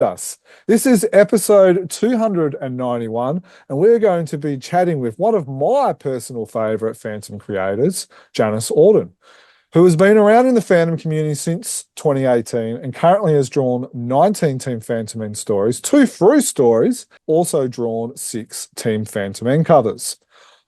Us. This is episode 291, and we're going to be chatting with one of my personal favourite Fantom creators, Janusz Ordon, who has been around in the fandom community since 2018 and currently has drawn 19 Team Fantomen stories, 2 Frew stories, also drawn 6 Team Fantomen covers.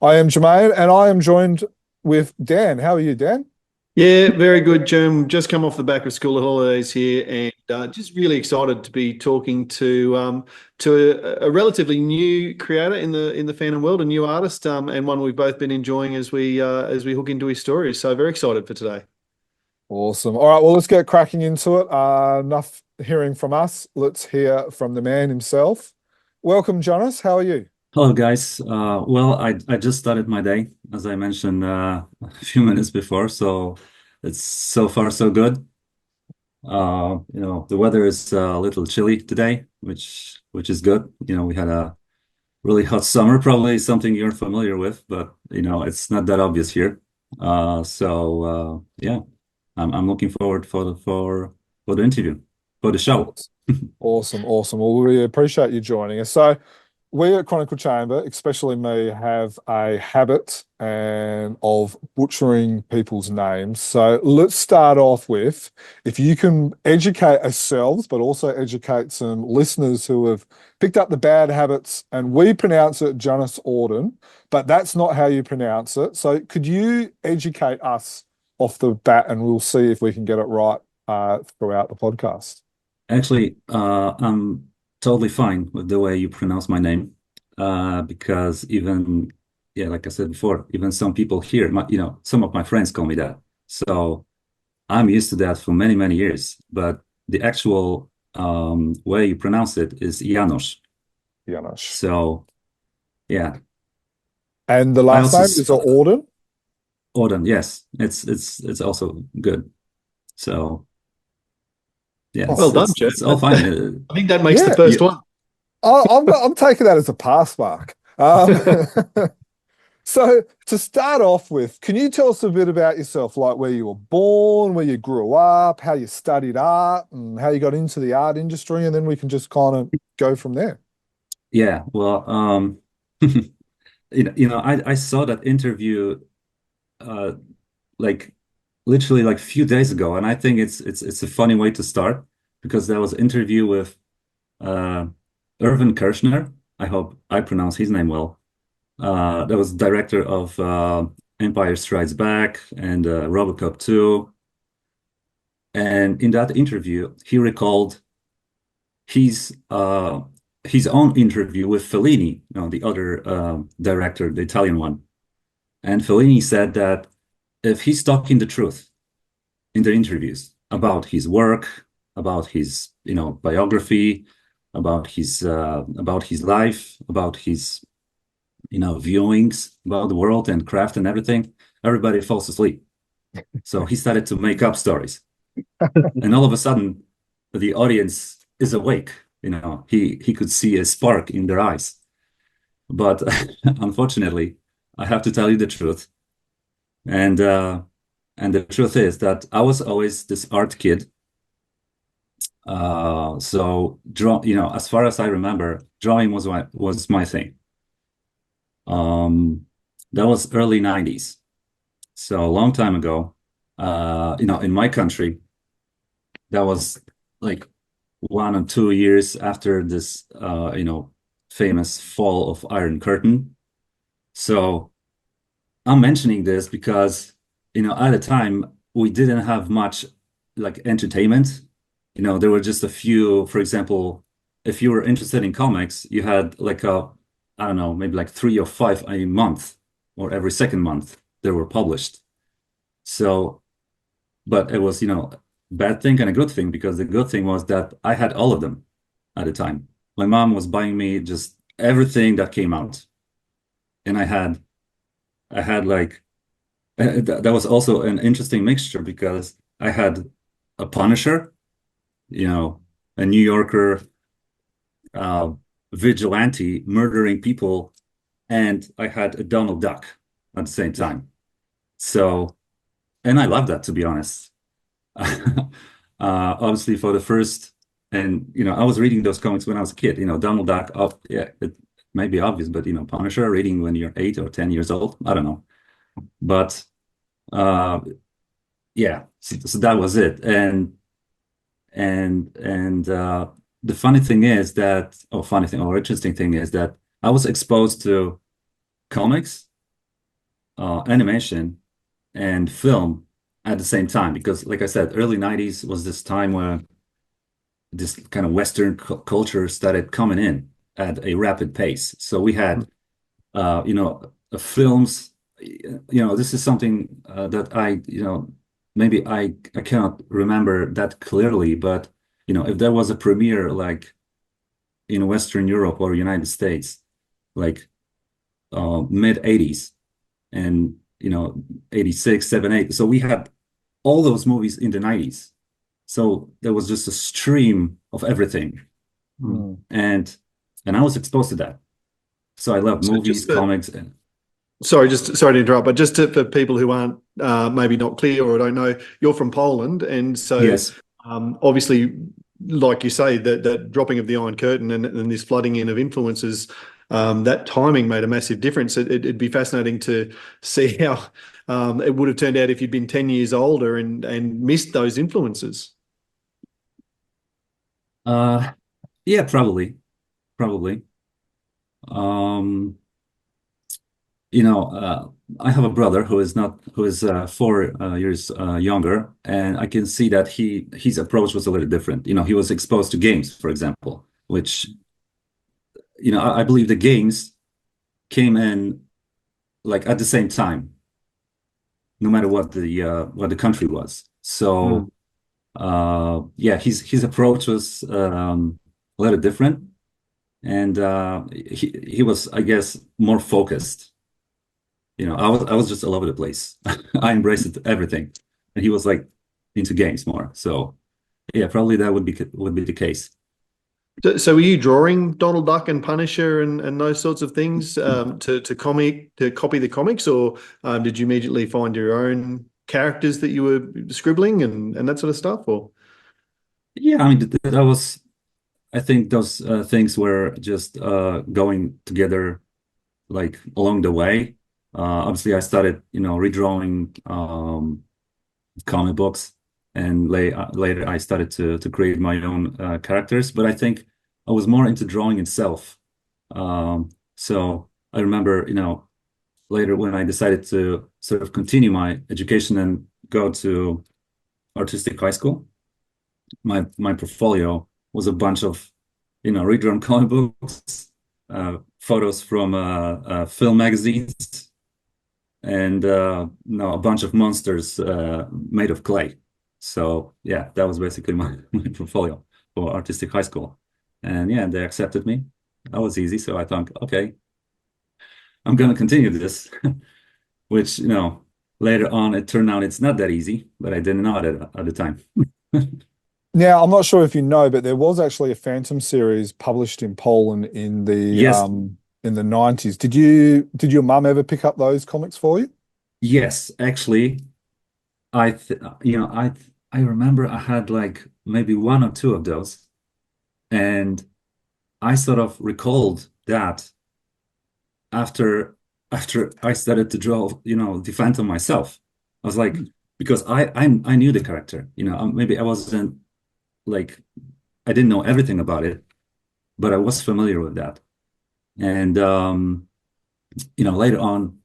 I am Jermayn, and I am joined with Dan. How are you, Dan? Yeah, very good, Jim. Just come off the back of school holidays here, and just really excited to be talking to a relatively new creator in the fandom world, a new artist, and one we've both been enjoying as we hook into his stories. So very excited for today. Awesome. All right, well, let's get cracking into it. Enough hearing from us. Let's hear from the man himself. Welcome, Jonas. How are you? Hello, guys. I just started my day, as I mentioned a few minutes before, so it's so far so good. The weather is a little chilly today, which is good. We had a really hot summer, probably something you're familiar with, but it's not that obvious here. Yeah, I'm looking forward for the interview, for the show. Awesome, awesome. Well, we appreciate you joining us. So, we at Chronicle Chamber, especially me, have a habit of butchering people's names. So let's start off with, if you can educate ourselves, but also educate some listeners who have picked up the bad habits, and we pronounce it Janusz Ordon, but that's not how you pronounce it. So could you educate us off the bat, and we'll see if we can get it right throughout the podcast. Actually, I'm totally fine with the way you pronounce my name, because yeah, like I said before, even some people here, some of my friends call me that. So I'm used to that for many, many years. But the actual way you pronounce it is Janusz. Janusz. So, yeah. And the last name is Ordon? Ordon, yes. It's also good. So, yeah, well done, Jeff. It's all fine. I think that makes the first one. I'm taking that as a pass mark. So to start off with, can you tell us a bit about yourself, like where you were born, where you grew up, how you studied art, and how you got into the art industry, and then we can just kind of go from there. Yeah, well, I saw that interview uh like literally like a few days ago, and I think it's a funny way to start because there was an interview with uh Irvin Kershner. I hope I pronounce his name well. That was director of Empire Strikes Back and RoboCop 2. And in that interview, he recalled his his own interview with Fellini, the other director, the Italian one. And Fellini said that if he's talking the truth in the interviews about his work, about his biography, about his life, about his viewings about the world and craft and everything, everybody falls asleep. So he started to make up stories, and all of a sudden, the audience is awake. He could see a spark in their eyes. But unfortunately, I have to tell you the truth, and the truth is that I was always this art kid. So as far as I remember, drawing was my thing. That was early 90s. So a long time ago, in my country, that was like 1 or 2 years after this, famous fall of Iron Curtain. So I'm mentioning this because, at the time we didn't have much like entertainment. There were just a few, for example, if you were interested in comics, you had like I don't know, maybe like 3 or 5 a month or every second month they were published. So, but it was, bad thing and a good thing, because the good thing was that I had all of them at the time. My mom was buying me just everything that came out. And I had like, that was also an interesting mixture because I had a Punisher, a New Yorker, uh, vigilante murdering people, and I had a Donald Duck at the same time. So, and I love that, to be honest. Obviously, for the first And I was reading those comics when I was a kid. Donald Duck. Yeah, it may be obvious, but Punisher reading when you're 8 or 10 years old. I don't know, but yeah. So that was it. And the funny thing is that, or interesting thing is that I was exposed to comics, animation, and film at the same time because, like I said, early 90s was this time where this kind of Western culture started coming in at a rapid pace. So we had, films. This is something that maybe I cannot remember that clearly, but if there was a premiere like in Western Europe or United States, like mid 80s and 86, 7, 8. So we had all those movies in the 90s. So there was just a stream of everything. And I was exposed to that. So I love movies, comics, and sorry to interrupt, but for people who aren't maybe not clear or don't know, you're from Poland, and so yes. Obviously, like you say, that dropping of the Iron Curtain and this flooding in of influences, that timing made a massive difference. It'd be fascinating to see how it would have turned out if you'd been 10 years older and missed those influences. Yeah, probably. I have a brother who is 4 years younger, and I can see that his approach was a little different. He was exposed to games, for example, which I believe the games came in like at the same time, no matter what the country was. So yeah, his approach was a little different, and he was, I guess, more focused. I was just all over the place. I embraced everything, and he was like into games more. So yeah, probably that would be the case. So were you drawing Donald Duck and Punisher and those sorts of things to copy the comics, or did you immediately find your own characters that you were scribbling and that sort of stuff? Or Yeah, I mean that was. I think those things were just going together like along the way. Obviously, I started, redrawing comic books, and later I started to create my own characters. But I think I was more into drawing itself. So I remember, later when I decided to sort of continue my education and go to artistic high school, my portfolio was a bunch of, redrawn comic books, photos from film magazines, and no, a bunch of monsters made of clay. So yeah, that was basically my portfolio for artistic high school. And yeah, they accepted me. That was easy. So I thought, okay, I'm gonna continue this, which later on it turned out it's not that easy, but I didn't know it at the time. Now, I'm not sure if you know, but there was actually a Fantom series published in Poland in the Yes. In the 90s. Did your mum ever pick up those comics for you? Yes, actually, I remember I had like maybe one or two of those, and I sort of recalled that after I started to draw, the Phantom myself. I was like, because I knew the character, maybe I wasn't like I didn't know everything about it, but I was familiar with that. And later on,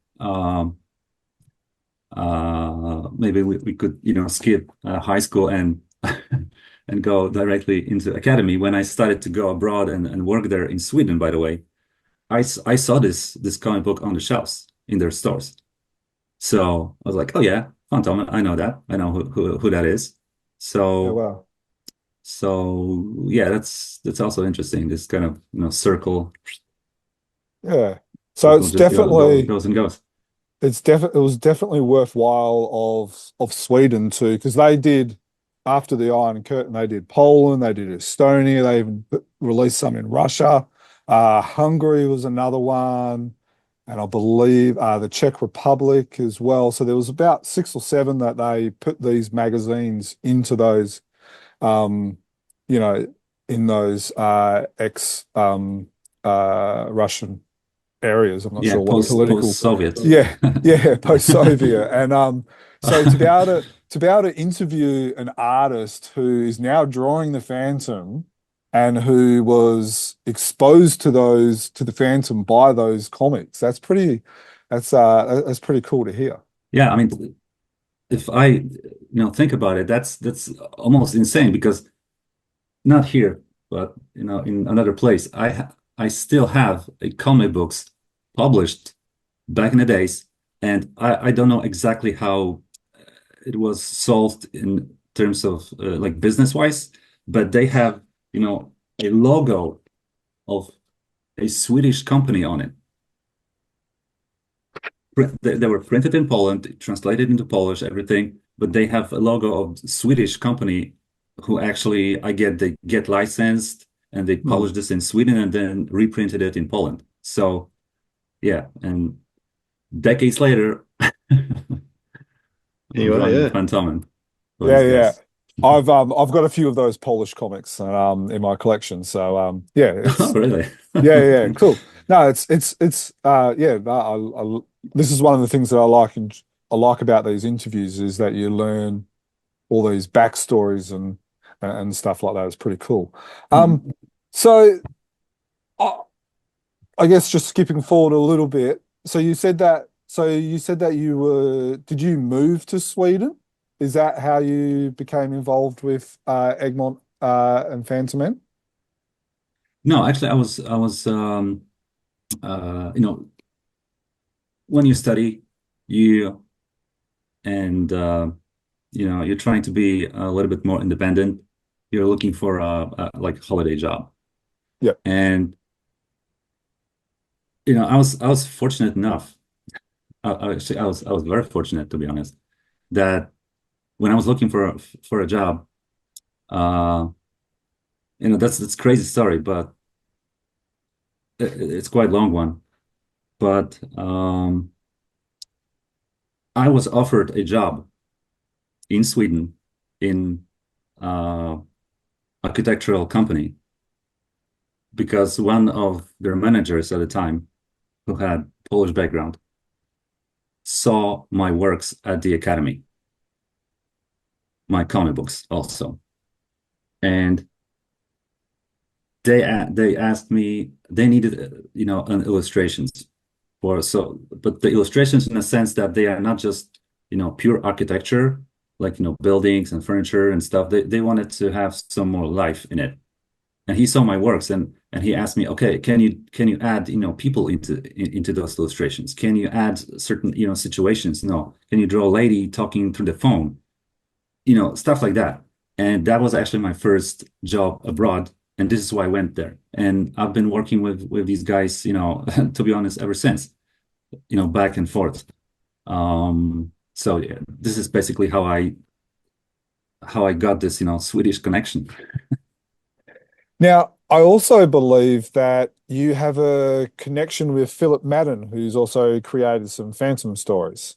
maybe we could skip high school and and go directly into academy. When I started to go abroad and work there in Sweden, by the way, I saw this comic book on the shelves in their stores. So I was like, oh yeah, Fantom, I know that. I know who that is. Yeah, So wow. yeah, that's also interesting. This kind of circle Yeah. So circle it's just definitely goes and goes. it was definitely worthwhile of Sweden too, because they did after the Iron Curtain, they did Poland, they did Estonia, they even released some in Russia. Hungary was another one, and I believe the Czech Republic as well. So there was about 6 or 7 that they put these magazines into those, um, you know, in those ex Russian areas. I'm not Yeah, sure what the political. post-Soviet. Yeah, yeah, post-Soviet. And so to be able to interview an artist who is now drawing the Phantom and who was exposed to the Phantom by those comics, that's pretty cool to hear. Yeah, I mean, if I think about it, that's almost insane because not here, but in another place, I still have comic books published back in the days, and I don't know exactly how it was solved in terms of like business wise, but they have a logo of a Swedish company on it. They were printed in Poland, translated into Polish, everything, but they have a logo of Swedish company who actually, they get licensed and they published this in Sweden and then reprinted it in Poland. So yeah, and decades later, I'm drawing Fantomen. Yeah, yeah. I've got a few of those Polish comics in my collection. So yeah, it's Oh, really? yeah, cool. No, it's yeah, no, this is one of the things that I like about these interviews is that you learn all these backstories and stuff like that. It's pretty cool. So I, I guess just skipping forward a little bit. So you said that did you move to Sweden? Is that how you became involved with Egmont and Fantomen? No, actually, I was when you study, you and you're trying to be a little bit more independent. You're looking for a like holiday job, Yeah. and I was fortunate enough. Actually, I was very fortunate, to be honest, that when I was looking for a job, uh, that's crazy story, but it's quite a long one. But I was offered a job in Sweden in uh, architectural company because one of their managers at the time, who had Polish background, saw my works at the academy, my comic books also, and they asked me, they needed an illustrations but the illustrations in a sense that they are not just pure architecture, like buildings and furniture and stuff. They wanted to have some more life in it, and he saw my works, and he asked me, okay, can you add people into those illustrations? Can you add certain situations? No, can you draw a lady talking through the phone? Stuff like that. And that was actually my first job abroad, and this is why I went there. And I've been working with these guys, to be honest, ever since, back and forth. So yeah, this is basically how I got this, Swedish connection. Now, I also believe that you have a connection with Philip Madden, who's also created some Phantom stories.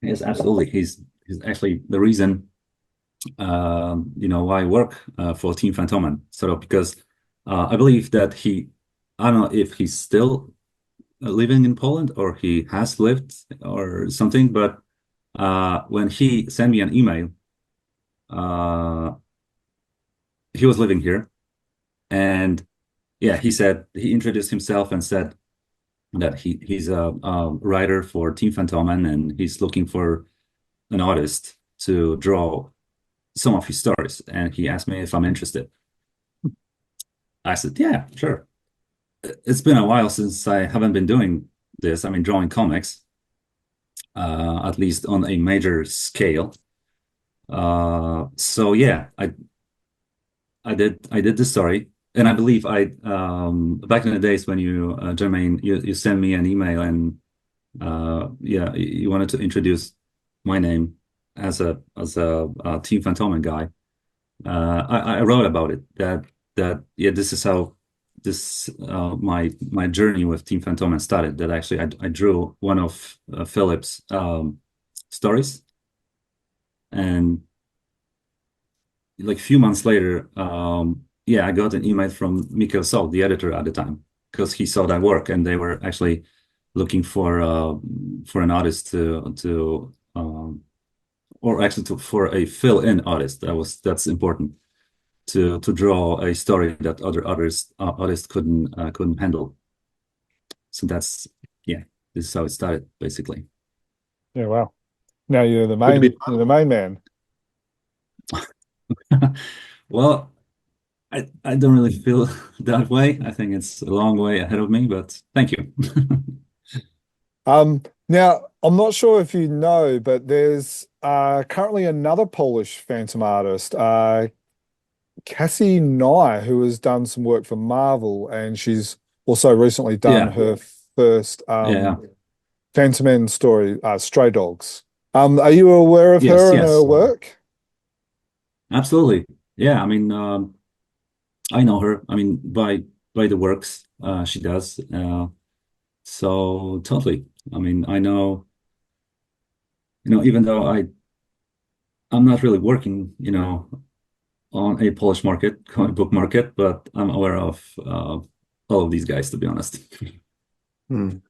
Yes, absolutely. He's actually the reason, why I work for Team Fantomen. Sort of because I believe that I don't know if he's still living in Poland or he has lived or something, but when he sent me an email, uh, he was living here, and yeah, he introduced himself and said that he's a writer for Team Fantomen and he's looking for an artist to draw some of his stories, and he asked me if I'm interested. I said, yeah, sure. It's been a while since I haven't been doing this. I mean, drawing comics, at least on a major scale. So yeah, I did the story, and I believe back in the days when Jermayn, you sent me an email and yeah, you wanted to introduce my name as a Team Fantomen guy. I wrote about it that yeah, this is how my journey with Team Fantomen started. That actually I drew one of Philip's stories, and like a few months later, yeah, I got an email from Mikkel Sol, the editor at the time, because he saw that work, and they were actually looking for an artist or actually for a fill-in artist. That's important to draw a story that other artists couldn't handle. So this is how it started, basically. Yeah, wow. Now you're the Good to be main man. Well, I don't really feel that way. I think it's a long way ahead of me, but thank you. Now I'm not sure if you know, but there's currently another Polish Phantom artist, Cassie Nye, who has done some work for Marvel, and she's also recently done Yeah, her first yeah, Fantomen story, Stray Dogs. Are you aware of yes, her and her yes, work? absolutely. Yeah, I mean, I know her. I mean, by the works she does. So totally. I mean, I know, even though I'm not really working, on a Polish market, comic book market, but I'm aware of all of these guys, to be honest.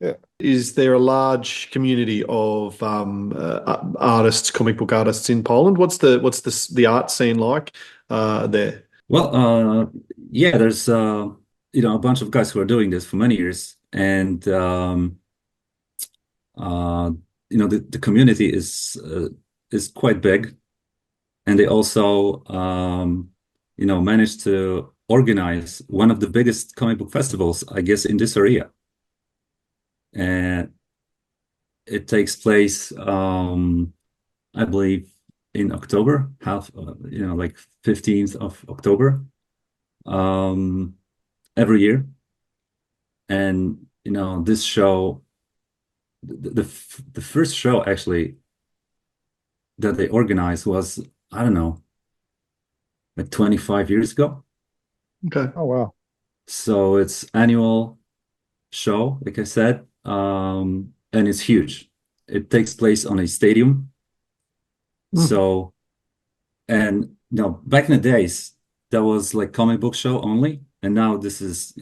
Yeah. Is there a large community of artists, comic book artists in Poland? What's the art scene like there? Well, yeah, there's a bunch of guys who are doing this for many years, and uh, the community is quite big, and they also managed to organize one of the biggest comic book festivals, I guess, in this area, and it takes place, I believe, in October, like 15th of October, um, every year. And this show, the first show actually that they organized was, I don't know, like 25 years ago. Okay. Oh wow. So it's annual show, like I said, and it's huge. It takes place on a stadium. Mm. So, and back in the days, that was like comic book show only, and now this is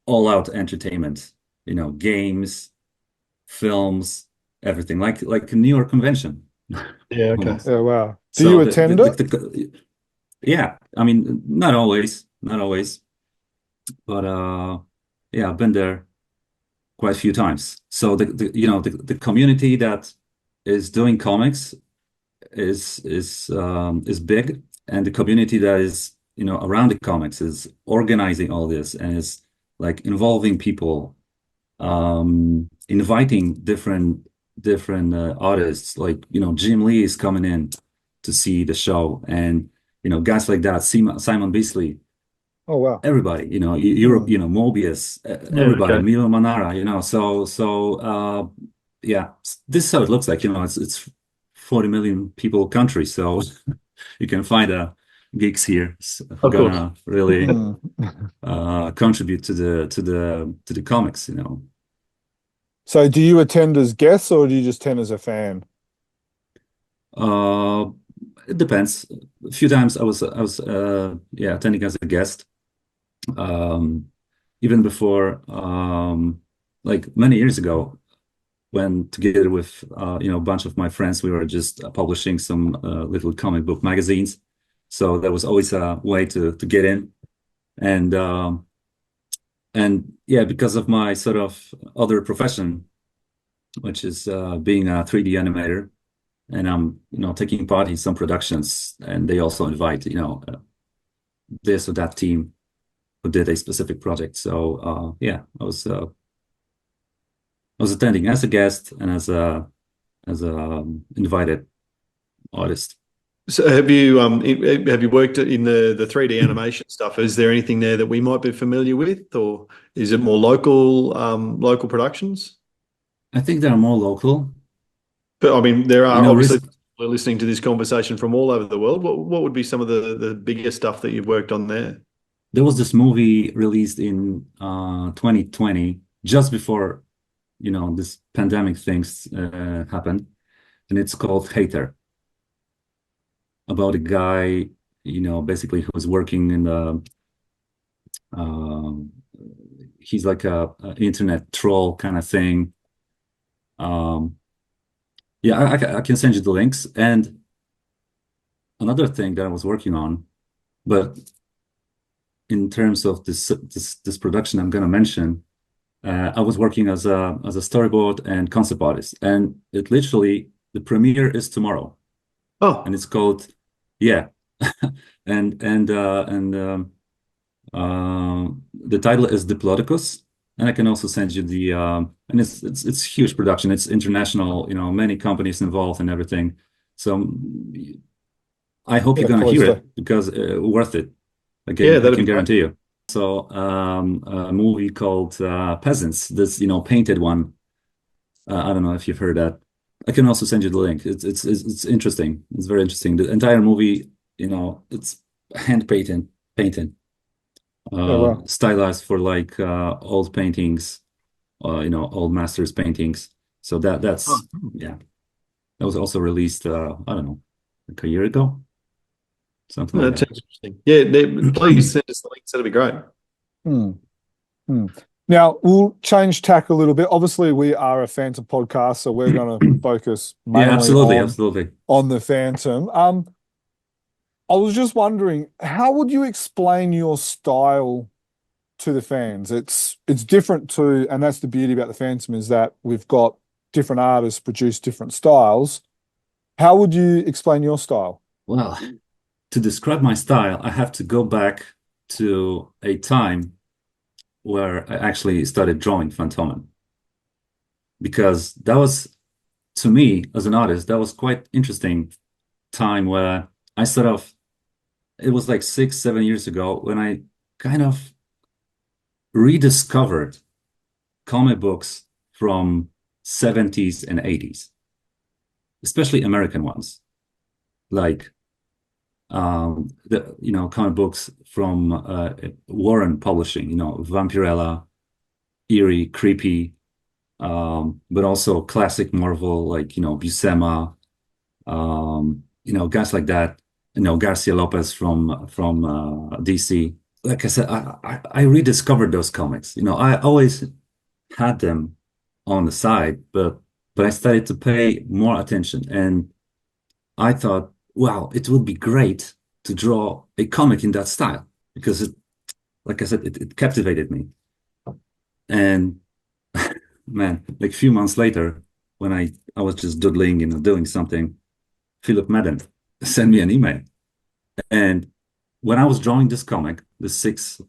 all out entertainment. Games, films, everything, like a New York convention. Yeah, okay. Almost. Yeah, wow. Do you So attend it? yeah, I mean, not always, but yeah, I've been there quite a few times. So the community that is doing comics is big, and the community that is around the comics is organizing all this and is like involving people, inviting different artists. Like Jim Lee is coming in to see the show, and guys like that, Simon Beasley, Oh wow. everybody, Europe, Hmm. Mobius, Yeah, everybody, okay. Milo Manara, yeah, this is how it looks like. It's 40 million people country, so you can find geeks here who are Of course. gonna really Hmm. contribute to the comics. So do you attend as guests or do you just attend as a fan? Uh, it depends. A few times I was yeah, attending as a guest. Um, even before, like many years ago, when together with a bunch of my friends, we were just publishing some little comic book magazines. So there was always a way to get in, and yeah, because of my sort of other profession, which is being a 3D animator, and I'm taking part in some productions, and they also invite this or that team who did a specific project. So yeah, I was attending as a guest and as a invited artist. So have you worked in the 3D animation stuff? Is there anything there that we might be familiar with, or is it more local productions? I think they're more local. But I mean, there You are know, obviously Riz, people listening to this conversation from all over the world. What would be some of the bigger stuff that you've worked on there? there was this movie released in 2020, just before this pandemic things happened, and it's called Hater, about a guy basically who's working in the um, he's like a internet troll kind of thing. Yeah, I can send you the links. And another thing that I was working on, but in terms of this production I'm going to mention, I was working as a storyboard and concept artist, and it literally the premiere is tomorrow, Oh, and it's called yeah, and the title is Diplodocus, and I can also send you the and it's huge production. It's international, many companies involved and everything. So I hope you're Yeah, gonna please hear do. it because worth it. I yeah, can that'd be great. guarantee you. So a movie called Peasants, this painted one. I don't know if you've heard that. I can also send you the link. It's interesting. It's very interesting. The entire movie, it's hand painted, Yeah, well, stylized for like old paintings, old masters paintings. So Oh, that's yeah. That was also released. I don't know, like a year ago, something like that that. sounds interesting. Yeah, please send us the links. That'd be great. hmm, hmm. Now we'll change tack a little bit. Obviously, we are a Phantom podcast, so we're going to focus Yeah, mainly absolutely, absolutely. on the Phantom. I was just wondering, how would you explain your style to the fans? It's different to, and that's the beauty about the Phantom is that we've got different artists produce different styles. How would you explain your style? Well, to describe my style, I have to go back to a time where I actually started drawing Fantomen because that was, to me, as an artist, that was quite interesting time where I sort of, it was like 6, 7 years ago when I kind of rediscovered comic books from 70s and 80s, especially American ones, like the comic books from Warren Publishing, Vampirella, eerie, creepy, but also classic Marvel like Buscema, guys like that. Garcia Lopez from DC. Like I said, I rediscovered those comics. I always had them on the side, but I started to pay more attention, and I thought, wow, it would be great to draw a comic in that style because like I said, it captivated me. And man, like a few months later, when I was just doodling, doing something, Philip Madden sent me an email. And when I was drawing this comic, the six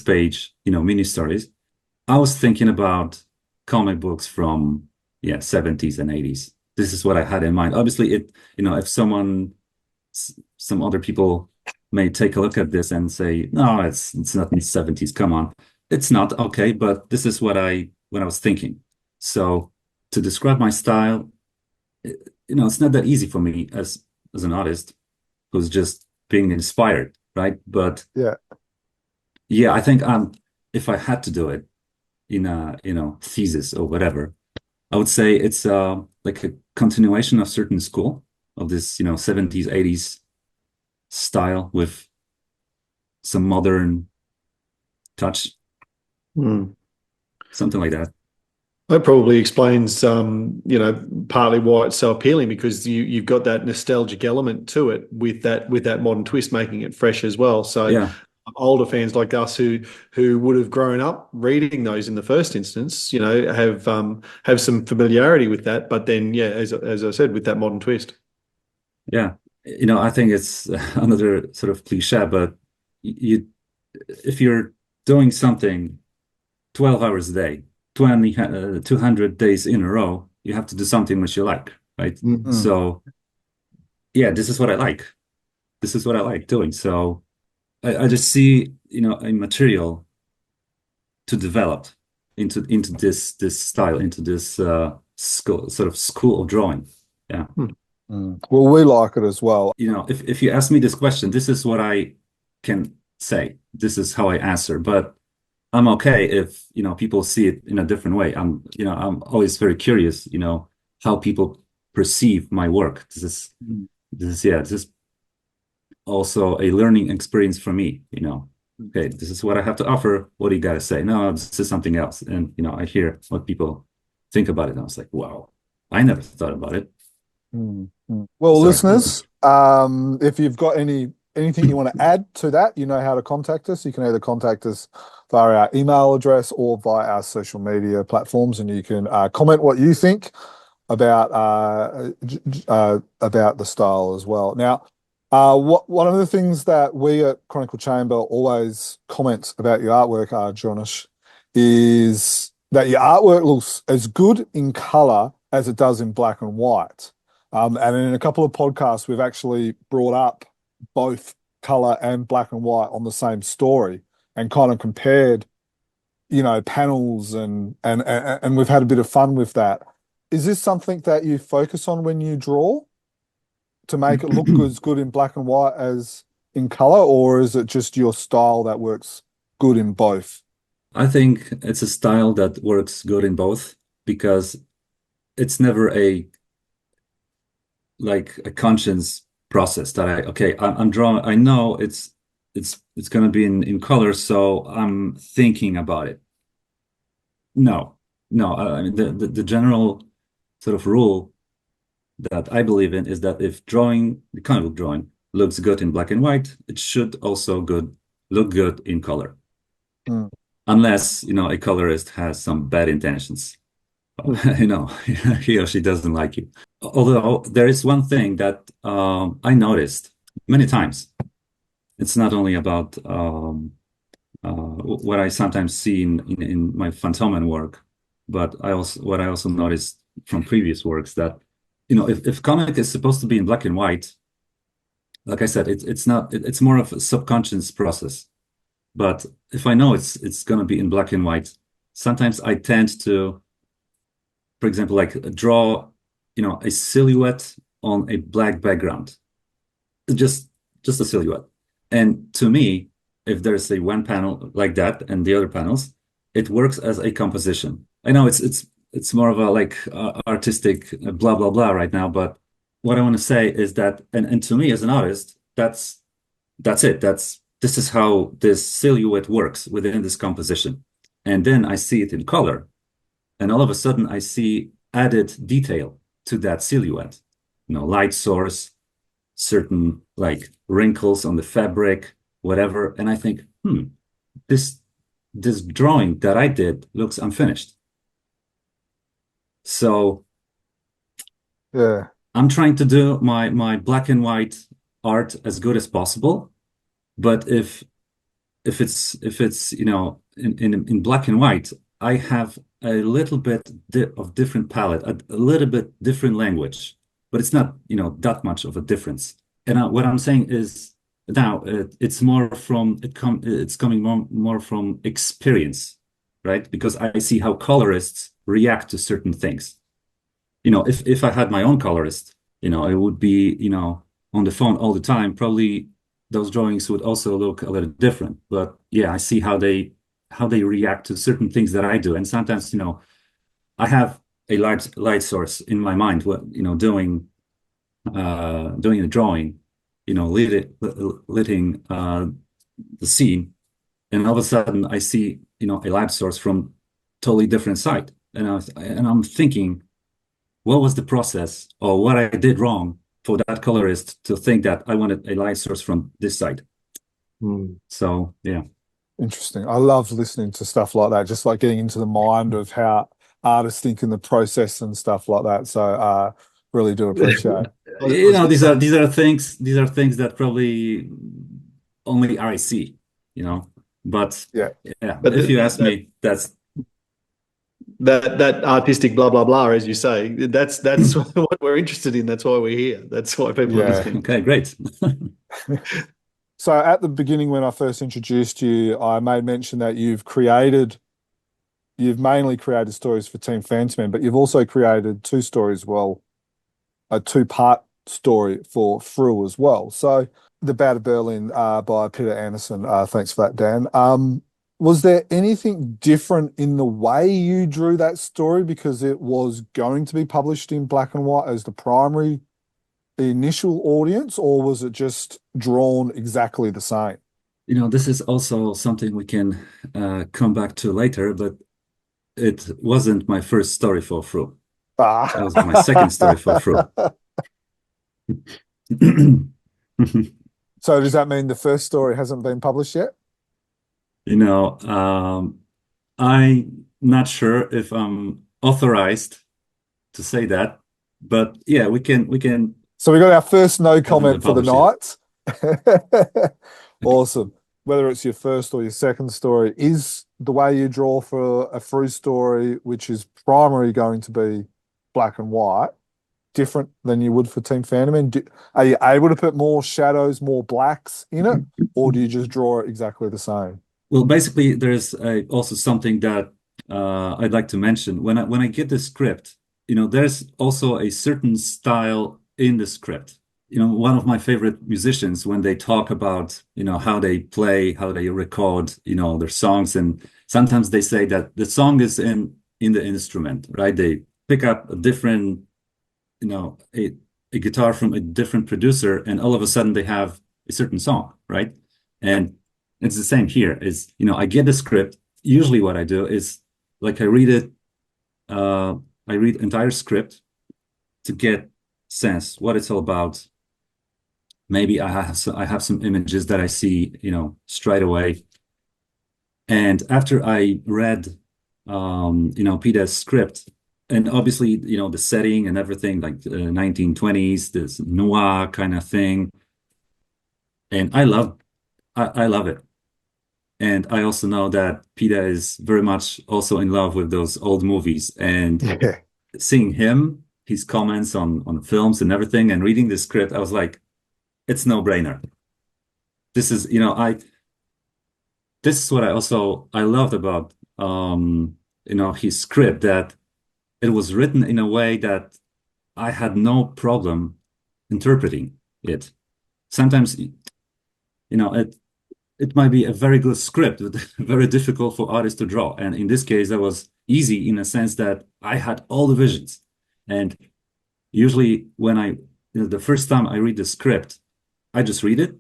page, mini stories, I was thinking about comic books from 70s and 80s. This is what I had in mind. Obviously, if some other people may take a look at this and say, no, it's not in the 70s. Come on. It's not okay, but this is what I was thinking. So to describe my style, it's not that easy for me as an artist who's just being inspired, right? But Yeah. yeah, I think if I had to do it in a thesis or whatever, I would say it's like a continuation of certain school of this 70s 80s style with some modern touch, Hmm. something like that. That probably explains, partly why it's so appealing because you've got that nostalgic element to it with that modern twist, making it fresh as well. So Yeah, older fans like us who would have grown up reading those in the first instance, have some familiarity with that. But then, yeah, as I said, with that modern twist. yeah. I think it's another sort of cliche, but you if you're doing something 12 hours a day, 200 days in a row, you have to do something which you like, right? Mm. Mm. So yeah, this is what I like. This is what I like doing. So I just see, a material to develop into this style, into this school of drawing. Yeah. Mm. Well, we like it as well. If you ask me this question, this is what I can say. This is how I answer. But I'm okay if, people see it in a different way. I'm always very curious, how people perceive my work. Mm. This is also a learning experience for me, you know. Okay, this is what I have to offer. What do you got to say? No, this is something else. And, you know, I hear what people think about it. And I was like, wow, I never thought about it. Well, Sorry. listeners, if you've got anything you want to add to that, you know how to contact us. You can either contact us via our email address or via our social media platforms, and you can comment what you think about the style as well. Now, one of the things that we at Chronicle Chamber always comment about your artwork, Janusz, is that your artwork looks as good in color as it does in black and white. And in a couple of podcasts, we've actually brought up both color and black and white on the same story and kind of compared, you know, panels and we've had a bit of fun with that. Is this something that you focus on when you draw to make it look as good in black and white as in color, or is it just your style that works good in both? I think it's a style that works good in both because it's never a conscious process that I'm drawing. I know it's going to be in color, so I'm thinking about it. No, I mean the general sort of rule that I believe in is that if the comic book drawing looks good in black and white, it should also look good in color. Unless, you know, a colorist has some bad intentions. You know, he or she doesn't like you. Although there is one thing that I noticed many times. It's not only about what I sometimes see in my Fantomen work, but what I also noticed from previous works that, you know, if comic is supposed to be in black and white, like I said, it's more of a subconscious process. But if I know it's gonna be in black and white, sometimes I tend to, for example, like draw, you know, a silhouette on a black background, just a silhouette. And to me, if there's a one panel like that and the other panels, it works as a composition. I know it's more of a like artistic blah blah blah right now, but what I want to say is that, and to me as an artist, that's it. This is how this silhouette works within this composition. And then I see it in color, and all of a sudden I see added detail to that silhouette. You know, light source, certain like wrinkles on the fabric, whatever. And I think, this drawing that I did looks unfinished. So yeah, I'm trying to do my black and white art as good as possible. But if it's you know in black and white, I have a little bit of different palette, a little bit different language, but it's not, you know, that much of a difference. And what I'm saying is now it's coming more from experience, right? Because I see how colorists react to certain things. You know, if I had my own colorist, you know, it would be, you know, on the phone all the time, probably those drawings would also look a little different. But yeah, I see how they react to certain things that I do. And sometimes, you know, I have a light source in my mind, you know, doing a drawing, you know, lighting the scene, and all of a sudden I see, you know, a light source from totally different side, and I'm thinking, what was the process or what I did wrong for that colorist to think that I wanted a light source from this side? So yeah. Interesting. I love listening to stuff like that, just like getting into the mind of how artists think in the process and stuff like that. So really do appreciate it. You know, these are things that probably only I see, you know. But yeah. But if you ask me, that's that artistic blah blah blah, as you say, that's what we're interested in. That's why we're here. That's why people are listening. Okay, great. So at the beginning, when I first introduced you, I made mention that you've mainly created stories for Team Fantom, but you've also created two stories, well, a two-part story for Frew as well. So The Bout of Berlin by Peter Anderson. Thanks for that, Dan. Was there anything different in the way you drew that story because it was going to be published in black and white as the primary initial audience, or was it just drawn exactly the same? This is also something we can come back to later, but it wasn't my first story for Frew. Ah. That was my second story for Frew. So does that mean the first story hasn't been published yet? I'm not sure if I'm authorized to say that, but yeah, we can. So we got our first no comment for the publish night. Awesome. Whether it's your first or your second story, is the way you draw for a Frew story, which is primarily going to be black and white, different than you would for Team Fantom? Are you able to put more shadows, more blacks in it, or do you just draw it exactly the same? Well, basically, there's also something that I'd like to mention. When I get the script, there's also a certain style in the script. One of my favorite musicians, when they talk about, how they play, how they record, their songs, and sometimes they say that the song is in the instrument, right? They pick up a different, a guitar from a different producer, and all of a sudden they have a certain song, right? And it's the same here. Is I get the script. Usually, what I do is like I read it. I read entire script to get sense what it's all about. Maybe I have some images that I see, straight away. And after I read, Peter's script, and obviously, the setting and everything, like 1920s, this noir kind of thing, and I love it. And I also know that Peter is very much also in love with those old movies, and seeing his comments on films and everything, and reading the script, I was like, it's no brainer. This is, this is what I loved about, his script, that it was written in a way that I had no problem interpreting it. Sometimes, it might be a very good script, but very difficult for artists to draw. And in this case, that was easy in a sense that I had all the visions. And usually when the first time I read the script, I just read it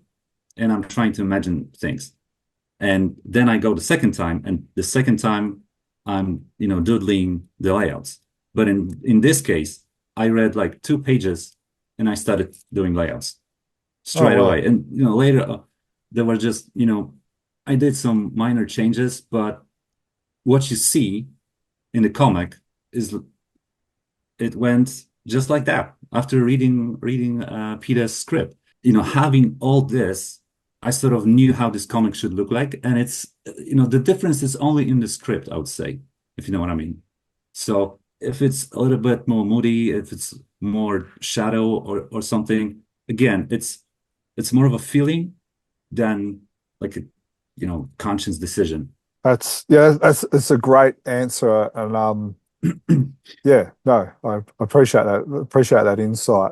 and I'm trying to imagine things. And then I go the second time, and the second time I'm, doodling the layouts. But in this case, I read like 2 pages and I started doing layouts straight away. And, later, there were just, I did some minor changes, but what you see in the comic is it went just like that. After reading Peter's script, having all this, I sort of knew how this comic should look like. And it's, the difference is only in the script, I would say, if you know what I mean. So if it's a little bit more moody, if it's more shadow or something, again, it's more of a feeling than like a conscious decision. It's a great answer, and yeah, no, I appreciate that insight.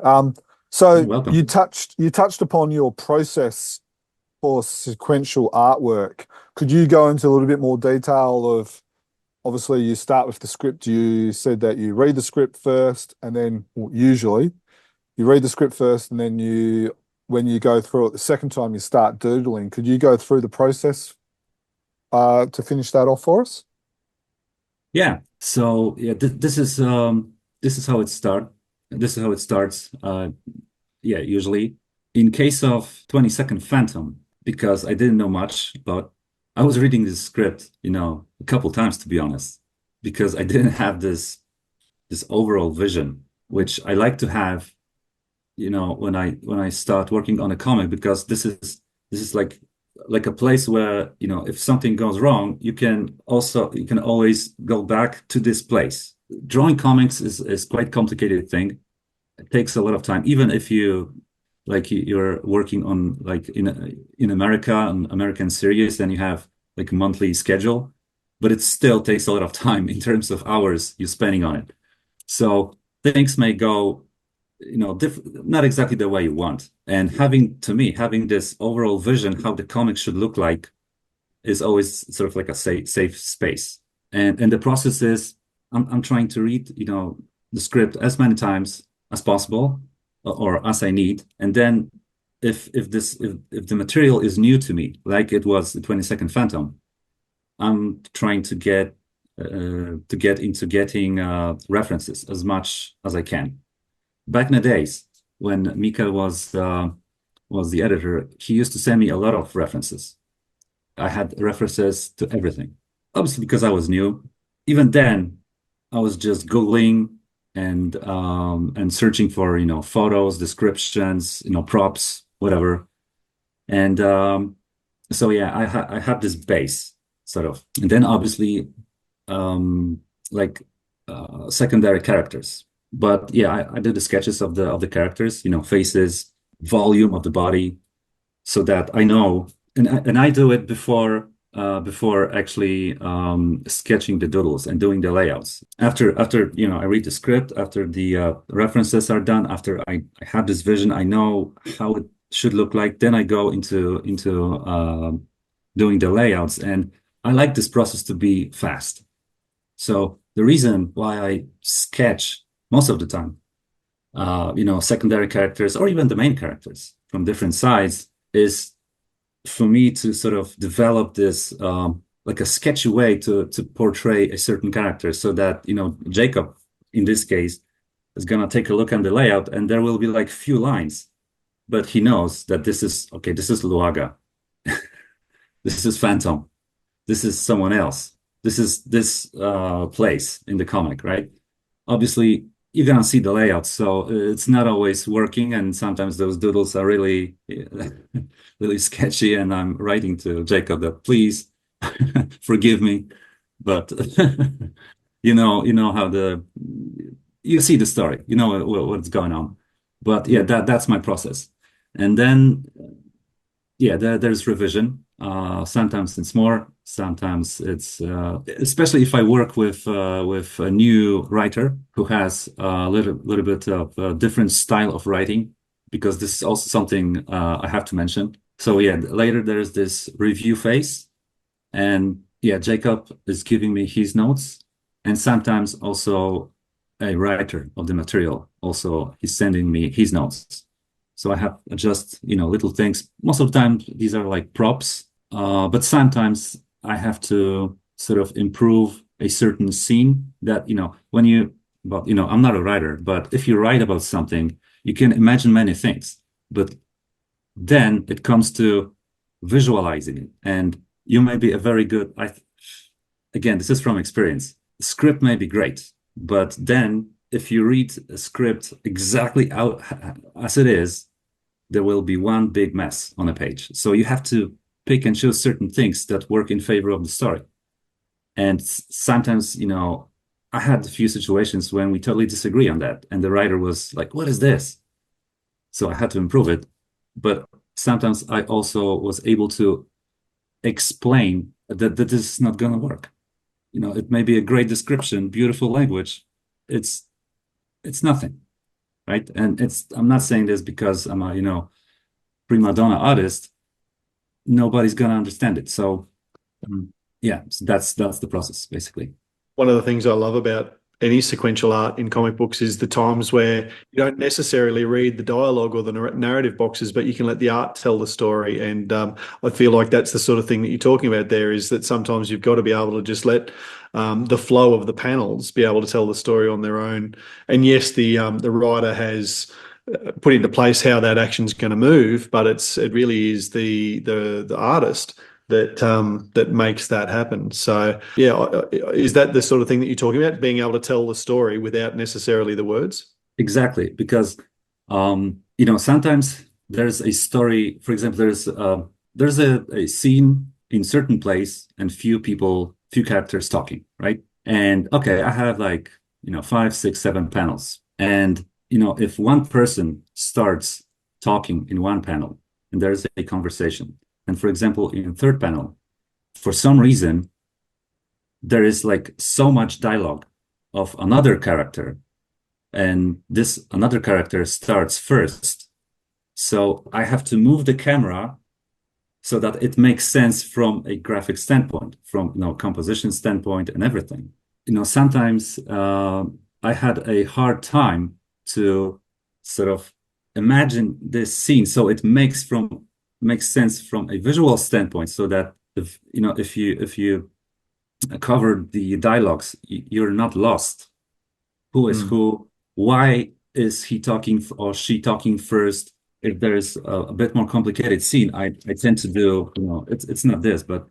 So you touched upon your process for sequential artwork. Could you go into a little bit more detail of, obviously you start with the script. You said that you read the script first, and then usually you read the script first, and then when you go through it the second time, you start doodling. Could you go through the process to finish that off for us? Yeah. So yeah, this is how it start. This is how it starts. Yeah, usually in case of 22nd Fantom, because I didn't know much, but I was reading this script, a couple times, to be honest, because I didn't have this overall vision, which I like to have, when I start working on a comic, because this is like a place where, if something goes wrong, you can always go back to this place. Drawing comics is quite complicated thing. It takes a lot of time, even if you're working on like in America, on American series, then you have like a monthly schedule, but it still takes a lot of time in terms of hours you're spending on it. So things may go, not exactly the way you want. And having this overall vision, how the comic should look like, is always sort of like a safe space. And the process is, I'm trying to read, the script as many times as possible. or as I need. And then if the material is new to me, like it was the 22nd Fantom, I'm trying to get into getting references as much as I can. Back in the days when Mika was the editor, he used to send me a lot of references. I had references to everything, obviously because I was new. Even then, I was just Googling and searching for photos, descriptions, props, whatever. And so yeah, I have this base sort of, and then obviously like secondary characters. But yeah, I did the sketches of the characters, faces, volume of the body, so that I know, and I do it before actually sketching the doodles and doing the layouts. After I read the script, after the references are done, after I have this vision, I know how it should look like. Then I go into doing the layouts, and I like this process to be fast. So the reason why I sketch most of the time, secondary characters or even the main characters from different sides is for me to sort of develop this like a sketchy way to portray a certain character, so that Jacob in this case is gonna take a look at the layout and there will be like few lines, but he knows that this is Luaga, this is Fantom, this is someone else, this is this place in the comic, right? Obviously you're gonna see the layout, so it's not always working, and sometimes those doodles are really really sketchy, and I'm writing to Jacob that please forgive me, but you know how you see the story, what's going on. But yeah, that's my process. And then yeah, there's revision. Sometimes it's more, sometimes it's especially if I work with a new writer who has a little bit of a different style of writing, because this is also something I have to mention. So yeah, later there's this review phase, and yeah, Jacob is giving me his notes, and sometimes also a writer of the material also is sending me his notes. So I have just little things. Most of the time these are like props, but sometimes I have to sort of improve a certain scene that when I'm not a writer, but if you write about something, you can imagine many things, but then it comes to visualizing it, and you may be a very good. Again, this is from experience. The script may be great, but then if you read a script exactly out as it is, there will be one big mess on a page. So you have to pick and choose certain things that work in favor of the story. And sometimes, I had a few situations when we totally disagree on that, and the writer was like, "What is this?" So I had to improve it. But sometimes I also was able to explain that this is not going to work. It may be a great description, beautiful language. It's nothing, right? And I'm not saying this because I'm a prima donna artist. Nobody's gonna understand it. So yeah, so that's the process basically. One of the things I love about any sequential art in comic books is the times where you don't necessarily read the dialogue or the narrative boxes, but you can let the art tell the story. And I feel like that's the sort of thing that you're talking about there, is that sometimes you've got to be able to just let the flow of the panels be able to tell the story on their own. And yes, the writer has put into place how that action's going to move, but it really is the artist that makes that happen. So yeah, is that the sort of thing that you're talking about, being able to tell the story without necessarily the words? Exactly, because sometimes there's a story. For example, there's a scene in certain place and few characters talking, right? And okay, I have 5, 6, 7 panels, and if one person starts talking in one panel and there's a conversation, and for example, in third panel, for some reason, there is so much dialogue of another character, and this another character starts first. So I have to move the camera so that it makes sense from a graphic standpoint, from composition standpoint and everything. Sometimes I had a hard time to sort of imagine this scene so it makes sense from a visual standpoint, so that if you cover the dialogues, you're not lost. Who is who? Why is he talking or she talking first? If there's a bit more complicated scene, I tend to do, it's not this, but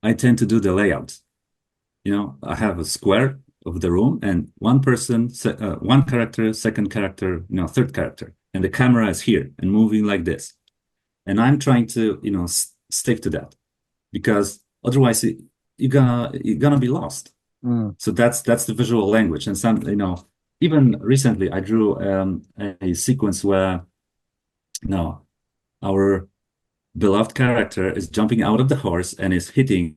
I tend to do the layout. I have a square of the room and one person, one character, second character, third character, and the camera is here and moving like this. And I'm trying to, stick to that, because otherwise you're gonna be lost. So that's the visual language. And some, even recently I drew a sequence where our beloved character is jumping out of the horse and is hitting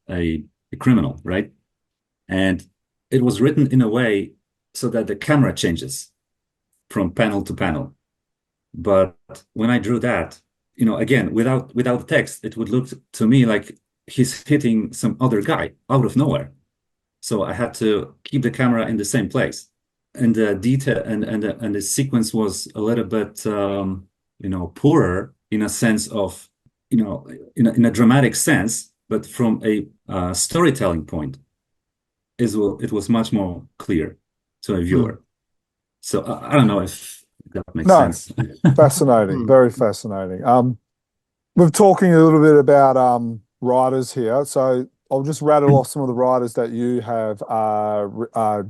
a criminal, right? And it was written in a way so that the camera changes from panel to panel. But when I drew that, again, without the text, it would look to me like he's hitting some other guy out of nowhere. So I had to keep the camera in the same place. And the detail and the sequence was a little bit poorer in a sense of, in a dramatic sense, but from a storytelling point, it was much more clear to a viewer. So I don't know if that makes sense. Fascinating, very fascinating. We're talking a little bit about writers here, so I'll just rattle off some of the writers that you have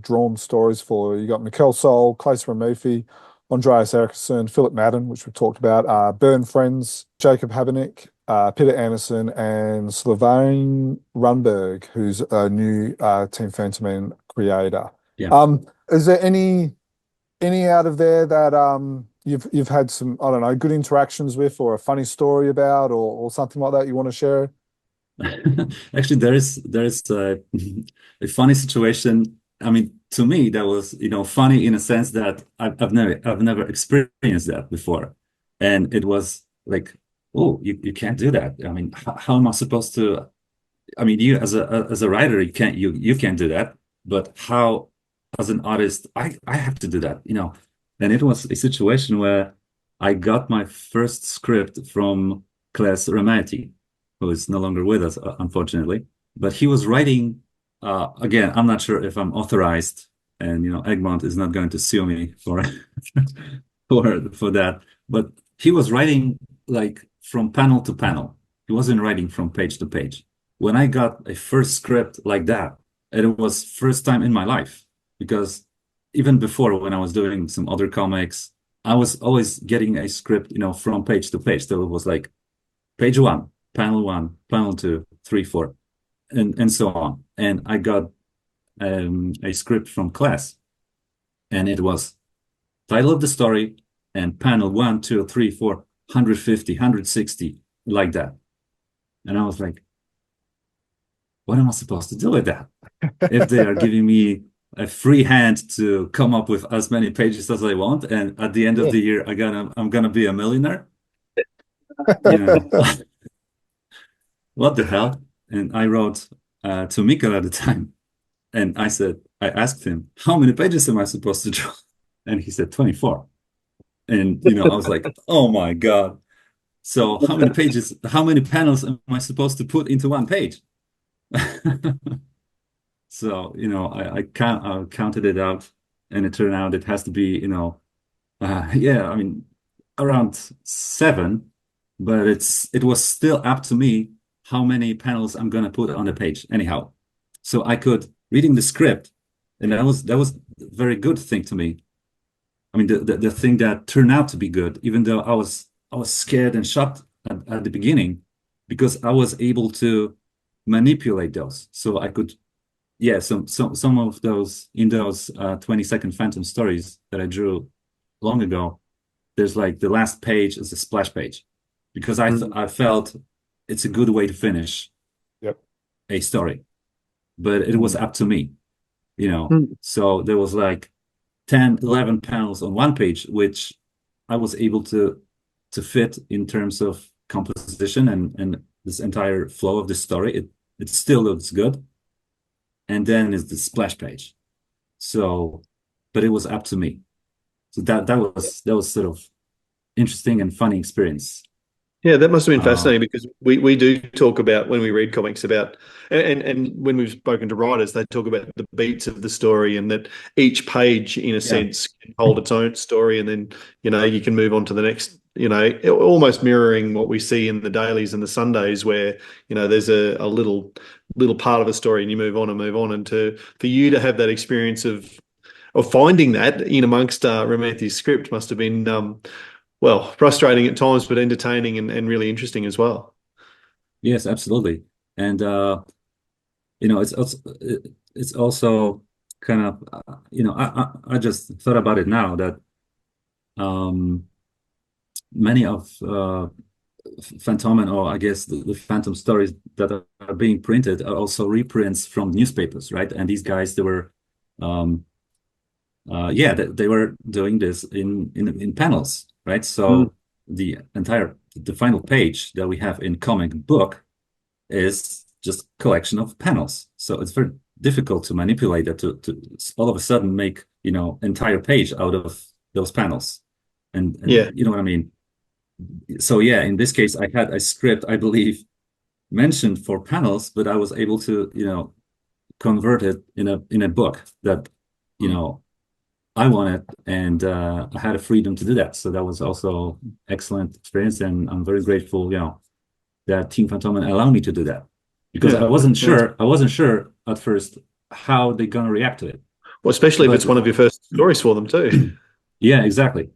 drawn stories for. You got Mikkel Sol, Claes Ramufi, Andreas Eriksson, Philip Madden, which we talked about, Bern Friends, Jacob Habernick, Peter Anderson, and Slovane Runberg, who's a new Team Fantomen creator. Yeah. Is there any out of there that you've had some, I don't know, good interactions with, or a funny story about, or something like that you want to share? Actually, there's a funny situation. I mean, to me, that was funny in a sense that I've never experienced that before, and it was like, oh, you can't do that. I mean, how am I supposed to? I mean, you as a writer, you can't do that. But how, as an artist, I have to do that. And it was a situation where I got my first script from Claes Ramufi, who is no longer with us, unfortunately. But he was writing, again, I'm not sure if I'm authorized, and Egmont is not going to sue me for for that. But he was writing like from panel to panel. He wasn't writing from page to page. When I got a first script like that, and it was first time in my life, because even before, when I was doing some other comics, I was always getting a script, from page to page. So it was like page 1, panel 2, 3, 4, and so on. And I got a script from Claes, and it was title of the story and panel 1, 2, 3, 4, 150, 160, like that. And I was like, what am I supposed to do with that? If they are giving me a free hand to come up with as many pages as I want, and at the end of the year, I'm gonna be a millionaire. What the hell? And I wrote to Mikkel at the time, and I asked him, how many pages am I supposed to draw? And he said 24. And I was like, oh my God. So how many pages, how many panels am I supposed to put into one page? So, I counted it out, and it turned out it has to be, I mean, around 7, but it was still up to me how many panels I'm gonna put on the page anyhow. So I could reading the script, and that was a very good thing to me. I mean, the thing that turned out to be good, even though I was scared and shocked at the beginning, because I was able to manipulate those. So I could, some of those in those 20-second Fantom stories that I drew long ago, there's like the last page is a splash page, because I felt it's a good way to finish a story, but it was up to me, So there was like 10, 11 panels on one page, which I was able to fit in terms of composition and this entire flow of the story. It still looks good. And then is the splash page. So, but it was up to me. So that was sort of interesting and funny experience. Yeah, that must have been fascinating, because we do talk about, when we read comics, about, and when we've spoken to writers, they talk about the beats of the story, and that each page, in a sense, can hold its own story, and then you can move on to the next. Almost mirroring what we see in the dailies and the Sundays, where there's a little part of a story, and you move on and move on, and for you to have that experience of finding that in amongst Ramanathi's script must have been well, frustrating at times, but entertaining and really interesting as well. Yes, absolutely. And it's also kind of I just thought about it now, that many of Fantomen, or I guess the Fantom stories that are being printed, are also reprints from newspapers, right? And these guys, they were they were doing this in panels, right? So the final page that we have in comic book is just collection of panels. So it's very difficult to manipulate that to all of a sudden make entire page out of those panels, and you know what I mean. So yeah, in this case, I had a script, I believe, mentioned for panels, but I was able to convert it in a book that I wanted, and I had a freedom to do that. So that was also excellent experience, and I'm very grateful, that Team Fantomen allowed me to do that, because I wasn't sure at first how they're gonna react to it. Well, especially if it's one of your first stories for them too. Yeah, exactly.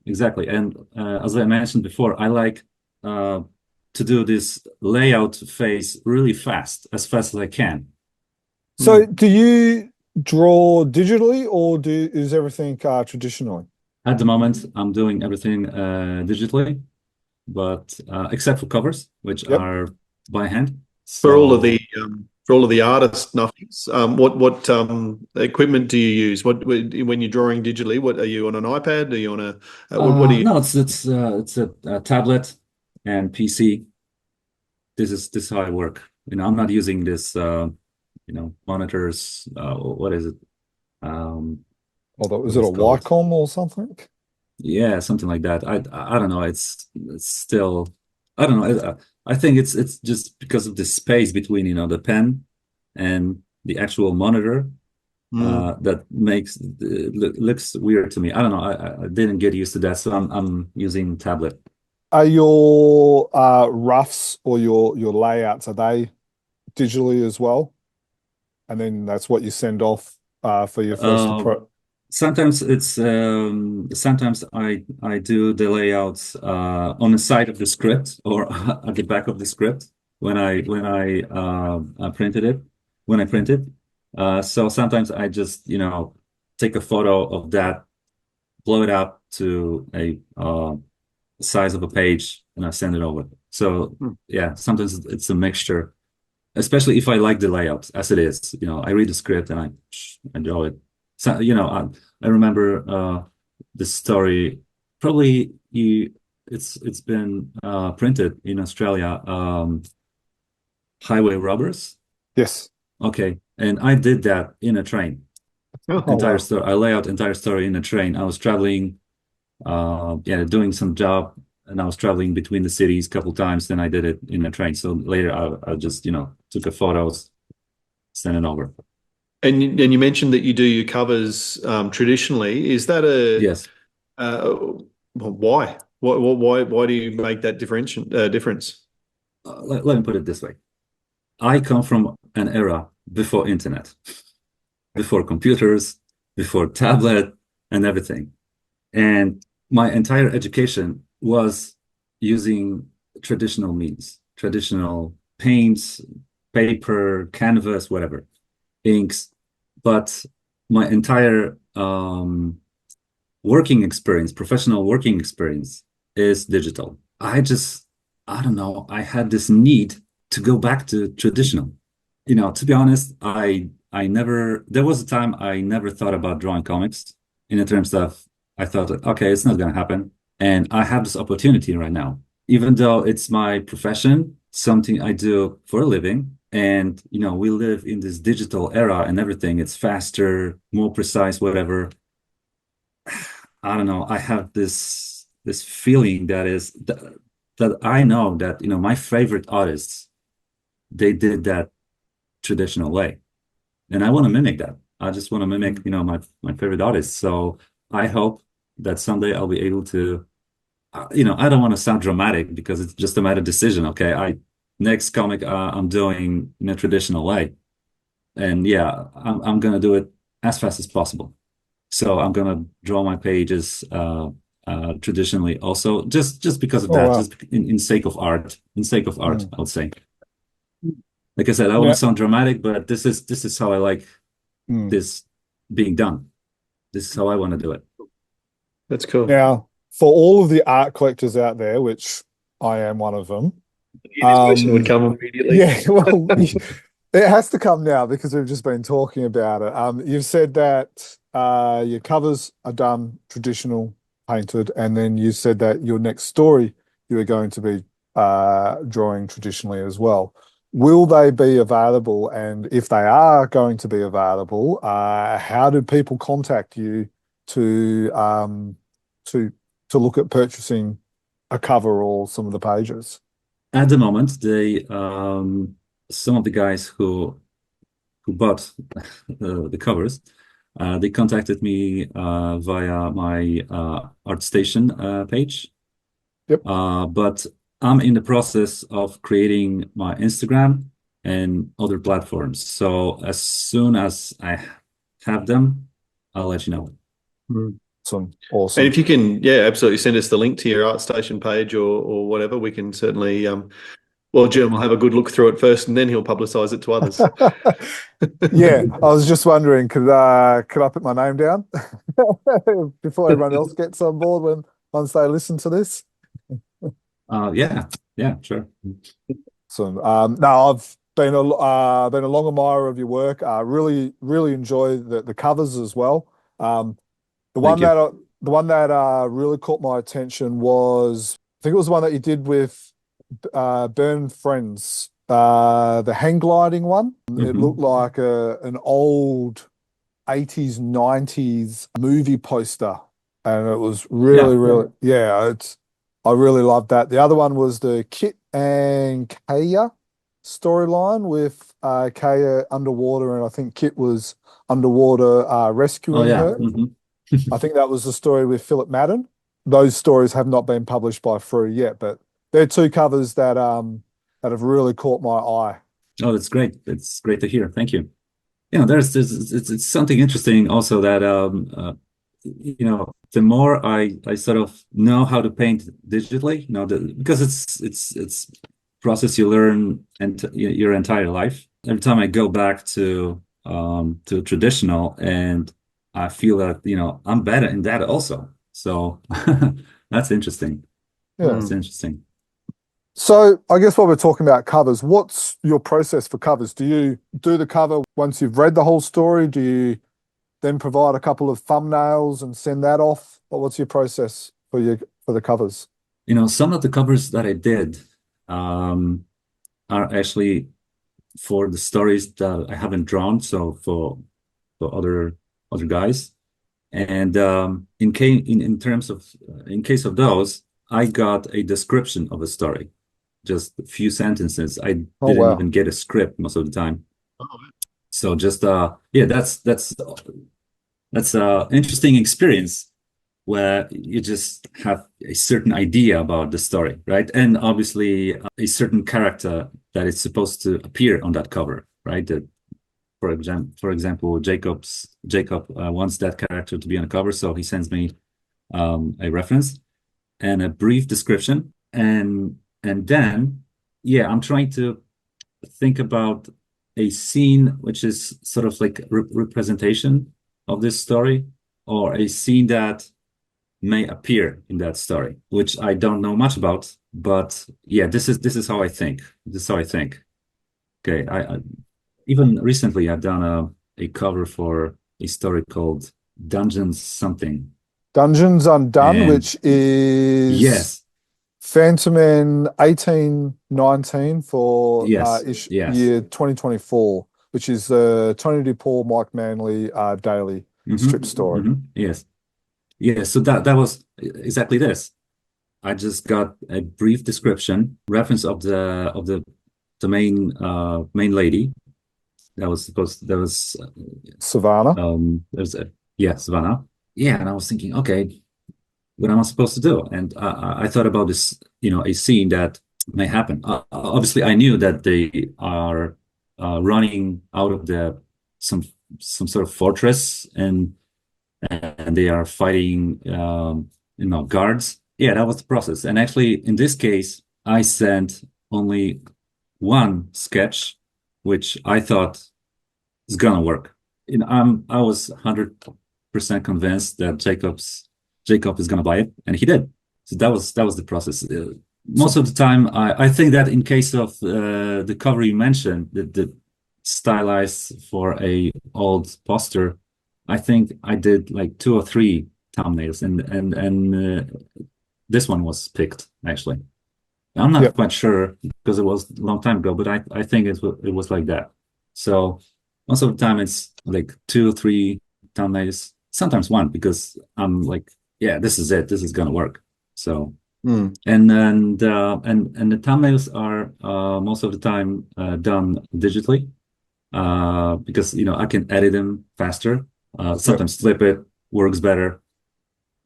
And as I mentioned before, I like to do this layout phase really fast, as fast as I can. So do you draw digitally, or is everything traditionally? At the moment, I'm doing everything digitally, but except for covers, which are by hand. For all of the artist nuffies, what equipment do you use? What, when you're drawing digitally, what are you on, an iPad? Are you on a what do you? No, it's a tablet and PC. This is how I work. I'm not using this monitors. What is it? Is it a Wacom or something? Yeah, something like that. I don't know. It's still, I don't know. I think it's just because of the space between the pen and the actual monitor that makes looks weird to me. I don't know. I didn't get used to that, so I'm using tablet. Are your roughs or your layouts, are they digitally as well? And then that's what you send off for your first Sometimes it's sometimes I do the layouts on the side of the script, or at the back of the script when I printed it. So sometimes I just take a photo of that, blow it up to a size of a page, and I send it over. So yeah, sometimes it's a mixture, especially if I like the layout as it is. I read the script and I draw it. So I remember this story. Probably it's been printed in Australia. Highway Robbers. Yes. Okay, and I did that in a train. Entire story. I lay out entire story in a train. I was traveling, doing some job, and I was traveling between the cities a couple times. Then I did it in a train. So later, I just took a photos, sent it over. And you mentioned that you do your covers traditionally. Is that yes? Why? Why do you make that difference? Let me put it this way. I come from an era before internet, before computers, before tablet and everything. And my entire education was using traditional means, traditional paints, paper, canvas, whatever, inks. But my entire working experience, professional working experience, is digital. I don't know, I had this need to go back to traditional. To be honest, there was a time I never thought about drawing comics, in terms of, I thought, okay, it's not going to happen. And I have this opportunity right now, even though it's my profession, something I do for a living. And, we live in this digital era and everything. It's faster, more precise, whatever. I don't know. I have this this feeling that I know that, you know, my favorite artists, they did that traditional way, and I want to mimic that. I just want to mimic, you know, my favorite artists. So I hope that someday I'll be able to, you know, I don't want to sound dramatic because it's just a matter of decision. Okay, next comic I'm doing in a traditional way, and yeah, I'm gonna do it as fast as possible. So I'm gonna draw my pages traditionally also, just because of Oh, that, wow. just in sake of art, I would say. Like I said, I Yeah. want to sound dramatic, but this is how I like Mm. this being done. This is how I want to do it. That's cool. Now, for all of the art collectors out there, which I am one of them, Yeah, this question would come immediately. yeah, well, it has to come now because we've just been talking about it. You've said that your covers are done traditional painted, and then you said that your next story you are going to be drawing traditionally as well. Will they be available? And if they are going to be available, how do people contact you to to to look at purchasing a cover or some of the pages? At the moment, some of the guys who bought the covers, they contacted me via my ArtStation page. Yep. But I'm in the process of creating my Instagram and other platforms. So as soon as I have them, I'll let you know. Awesome. And if you can, yeah, absolutely send us the link to your ArtStation page or whatever, we can certainly well, Jim will have a good look through it first and then he'll publicize it to others. Yeah, I was just wondering, could I put my name down before everyone else gets on board once they listen to this? Yeah, sure. So no, I've been a long admirer of your work. Really enjoy the covers as well. The one that really caught my attention was, I think it was the one that you did with Burn Friends, the hang gliding one. It looked like an old 80s, 90s movie poster. And it was really, I really loved that. The other one was the Kit and Kaya storyline with Kaya underwater, and I think Kit was underwater rescuing her. I think that was the story with Philip Madden. Those stories have not been published by Frew yet, but they're two covers that have really caught my eye. Oh, that's great. It's great to hear. Thank you. You know, it's something interesting also that you know, the more I sort of know how to paint digitally, you know, because it's process you learn and your entire life. Every time I go back to traditional, and I feel that, you know, I'm better in that also. So that's interesting. Yeah. That's interesting. So I guess while we're talking about covers, what's your process for covers? Do you do the cover once you've read the whole story? Do you then provide a couple of thumbnails and send that off? Or what's your process for the covers? You know, some of the covers that I did are actually for the stories that I haven't drawn, so for other guys. And in case of those, I got a description of a story, just a few sentences. I didn't even get a script most of the time. So just yeah, that's interesting experience where you just have a certain idea about the story, right? And obviously a certain character that is supposed to appear on that cover, right? That, for example, Jacob wants that character to be on the cover, so he sends me a reference and a brief description, and then yeah, I'm trying to think about a scene which is sort of like representation of this story, or a scene that may appear in that story, which I don't know much about. But yeah, this is how I think. This is how I think. Okay, I even recently I've done a cover for a story called Dungeons something. Dungeons Undone, And which is yes, Fantomen 1819 for yes. year 2024, which is the Tony DePaul, Mike Manley daily strip story. Yes. Yeah, so that was exactly this. I just got a brief description, reference of the main lady. That was Savannah. Savannah. Yeah, and I was thinking, okay, what am I supposed to do? And I thought about this, a scene that may happen. Obviously, I knew that they are running out of some sort of fortress, and they are fighting, guards. Yeah, that was the process. And actually, in this case, I sent only one sketch, which I thought is gonna work. I was 100% convinced that Jacob is gonna buy it, and he did. So that was the process. Most of the time, I think that in case of the cover you mentioned, the stylized for a old poster, I think I did like 2 or 3 thumbnails, and this one was picked actually. I'm not quite sure because it was a long time ago, but I think it was like that. So most of the time it's like 2 or 3 thumbnails, sometimes 1, because I'm like, yeah, this is it. This is gonna work. So and the thumbnails are most of the time done digitally because I can edit them faster. Sometimes flip it works better.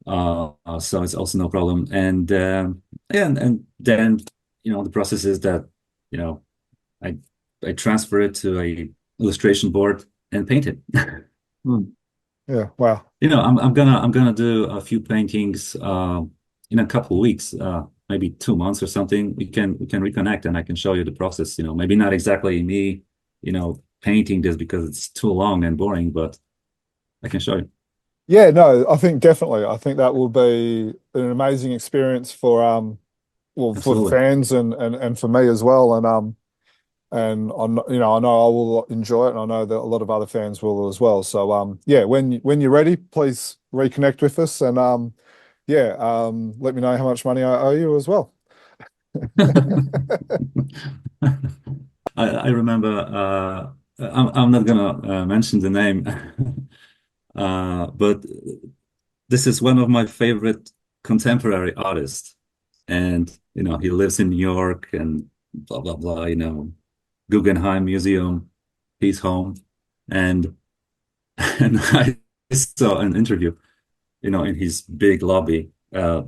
So it's also no problem. And then the process is that I transfer it to a illustration board and paint it. Yeah, wow. I'm gonna do a few paintings in a couple of weeks, maybe 2 months or something. We can reconnect and I can show you the process. Maybe not exactly me, painting this because it's too long and boring, but I can show you. Yeah, no, I think definitely. I think that will be an amazing experience for for Absolutely. fans and for me as well. And I'm, I know I will enjoy it, and I know that a lot of other fans will as well. So yeah, when you're ready, please reconnect with us, and let me know how much money I owe you as well. I remember. I'm not gonna mention the name, but this is one of my favorite contemporary artists, and he lives in New York and blah blah blah. Guggenheim Museum, his home, and I saw an interview, in his big lobby,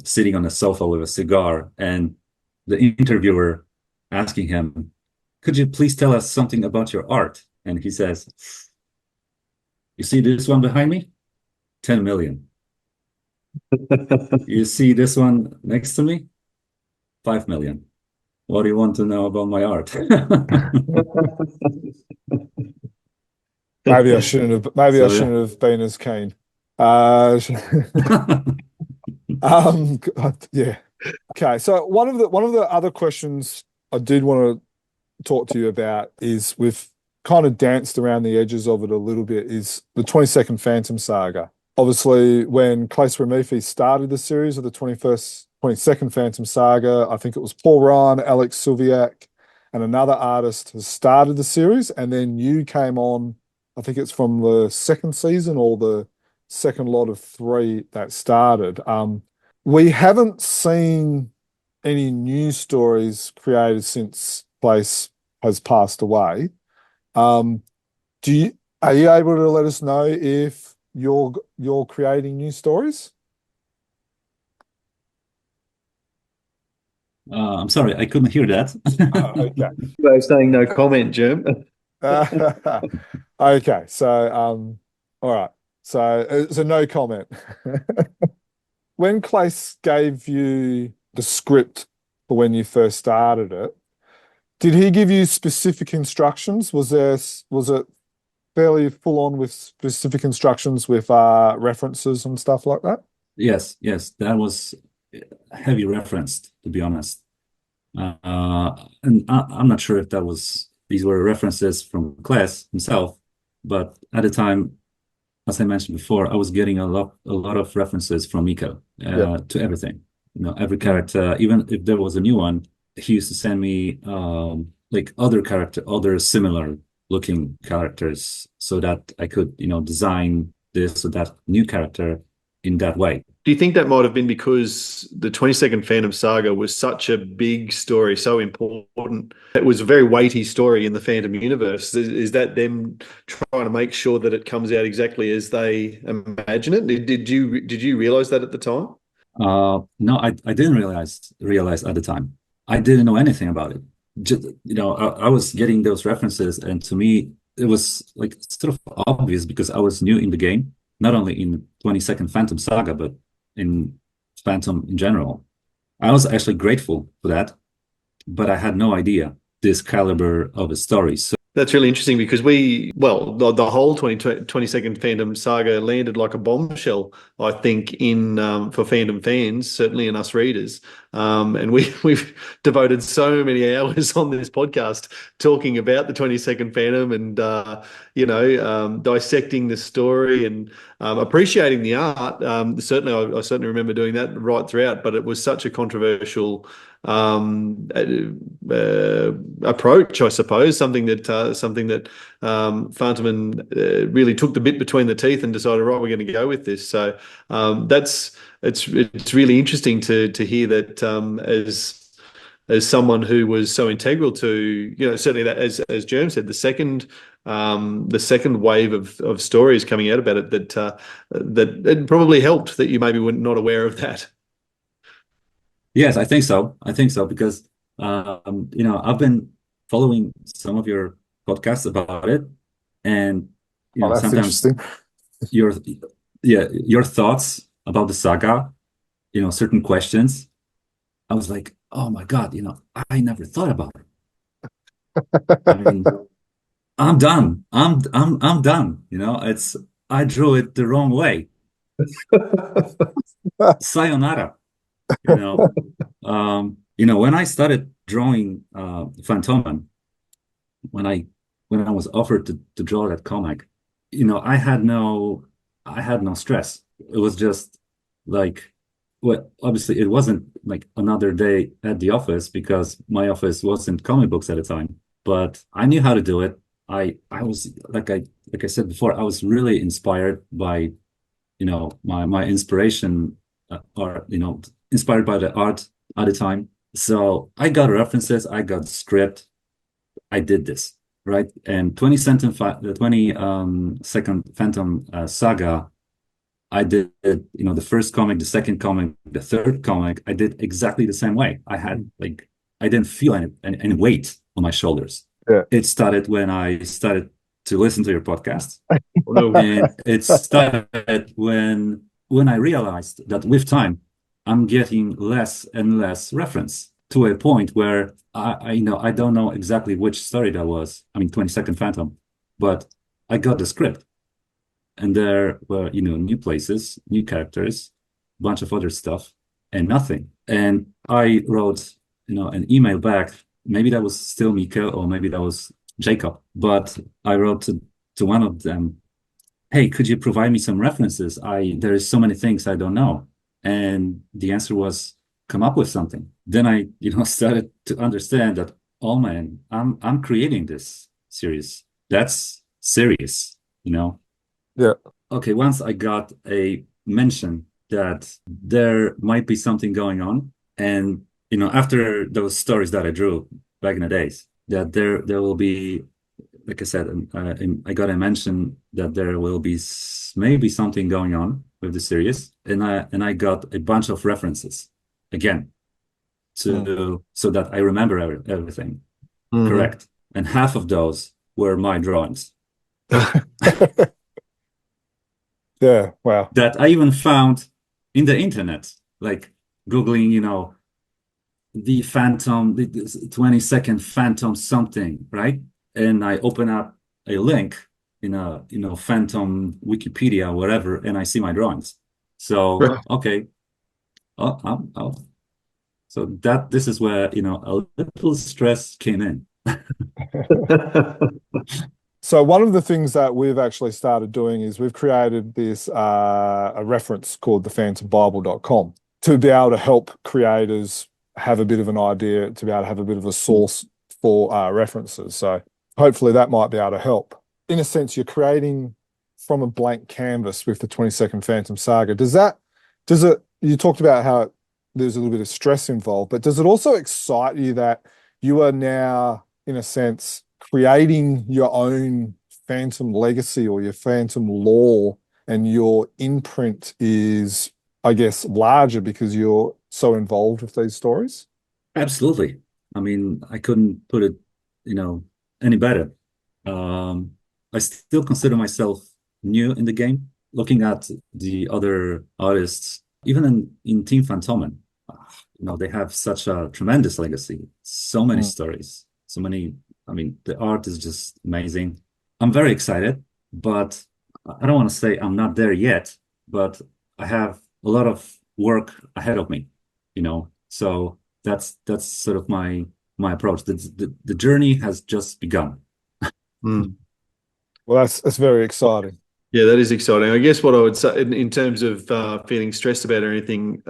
sitting on a sofa with a cigar, and the interviewer asking him, "Could you please tell us something about your art?" And he says, "You see this one behind me? 10 million. You see this one next to me? 5 million. What do you want to know about my art?" Maybe I shouldn't have. Maybe So, I shouldn't have been as keen. Yeah. Okay. So one of the other questions I did want to talk to you about is we've kind of danced around the edges of it a little bit. Is the 22nd Phantom saga? Obviously, when Claes Remifi started the series of the 22nd Phantom saga, I think it was Paul Ryan, Alex Suviak, and another artist has started the series, and then you came on. I think it's from the second season or the second lot of 3 that started. We haven't seen any news stories created since Place has passed away. Are you able to let us know if you're creating new stories? I'm sorry, I couldn't hear that. Okay. I was saying no comment, Jim. Okay. So all right. So it's a no comment. When Claes gave you the script for when you first started it, did he give you specific instructions? Was it fairly full on with specific instructions with references and stuff like that? Yes, that was heavy referenced, to be honest. And I'm not sure if these were references from Claes himself, but at the time, as I mentioned before, I was getting a lot of references from Miko to everything. Every character, even if there was a new one, he used to send me like other similar looking characters, so that I could design this or that new character in that way. Do you think that might have been because the 22nd Phantom Saga was such a big story, so important? It was a very weighty story in the Phantom universe. Is that them trying to make sure that it comes out exactly as they imagine it? Did you realize that at the time? No, I didn't realize at the time. I didn't know anything about it. Just, I was getting those references, and to me, it was like sort of obvious because I was new in the game, not only in 22nd Phantom Saga, but in Phantom in general. I was actually grateful for that, but I had no idea this caliber of a story. So That's really interesting because the whole 22nd Phantom Saga landed like a bombshell, I think, in for Phantom fans, certainly in us readers. And we've devoted so many hours on this podcast talking about the 22nd Phantom and, dissecting the story and appreciating the art. Certainly, I certainly remember doing that right throughout, but it was such a controversial approach, I suppose, something that Fantomen really took the bit between the teeth and decided, right, we're going to go with this. So it's really interesting to hear that as someone who was so integral to, certainly that as Jerm said, the second wave of stories coming out about it, that it probably helped that you maybe were not aware of that. yes, I think so. I think so because I've been following some of your podcasts about it, and That's sometimes interesting. your thoughts about the saga, certain questions. I was like, oh my God, I never thought about it. I mean, I'm done. I'm done. I drew it the wrong way. Sayonara. When I started drawing Fantomen, when I was offered to draw that comic, I had no stress. It was just like, well, obviously it wasn't like another day at the office because my office wasn't comic books at the time, but I knew how to do it. I was like I said before, I was really inspired by my inspiration or inspired by the art at the time. So I got references, I got script, I did this, right? And 22nd Phantom Saga, I did, the first comic, the second comic, the third comic, I did exactly the same way. I didn't feel any weight on my shoulders. Yeah. It started when I started to listen to your podcast. And it started when I realized that with time, I'm getting less and less reference to a point where I don't know exactly which story that was. I mean, 22nd Phantom, but I got the script, and there were new places, new characters, a bunch of other stuff, and nothing. And I wrote an email back. Maybe that was still Mika, or maybe that was Jacob, but I wrote to one of them, hey, could you provide me some references? There is so many things I don't know. And the answer was, come up with something. Then I, started to understand that, oh man, I'm creating this series. That's serious, Yeah. Okay, once I got a mention that there might be something going on, and after those stories that I drew back in the days, that there will be, like I said, I got a mention that there will be maybe something going on with the series, and I got a bunch of references again so that I remember everything correct, and half of those were my drawings. Yeah, wow. That I even found in the internet, like Googling, the Phantom, the 22nd Phantom something, right? And I open up a link in a Phantom Wikipedia, whatever, and I see my drawings. So okay, so this is where a little stress came in. So one of the things that we've actually started doing is we've created this a reference called the phantombible.com to be able to help creators have a bit of an idea, to be able to have a bit of a source for references. So hopefully that might be able to help. In a sense, you're creating from a blank canvas with the 22nd Phantom Saga. Does that Does it, you talked about how there's a little bit of stress involved, but does it also excite you that you are now, in a sense, creating your own Fantom legacy or your Fantom lore, and your imprint is, I guess, larger because you're so involved with these stories? Absolutely. I mean, I couldn't put it, you know, any better. Um, I still consider myself new in the game. Looking at the other artists, even in Team Fantomen, they have such a tremendous legacy. So many Mm. stories, so many. I mean, the art is just amazing. I'm very excited, but I don't want to say I'm not there yet, but I have a lot of work ahead of me, So that's sort of my approach. The journey has just begun. Mm. Well, that's very exciting. Yeah, that is exciting. I guess what I would say in terms of feeling stressed about anything,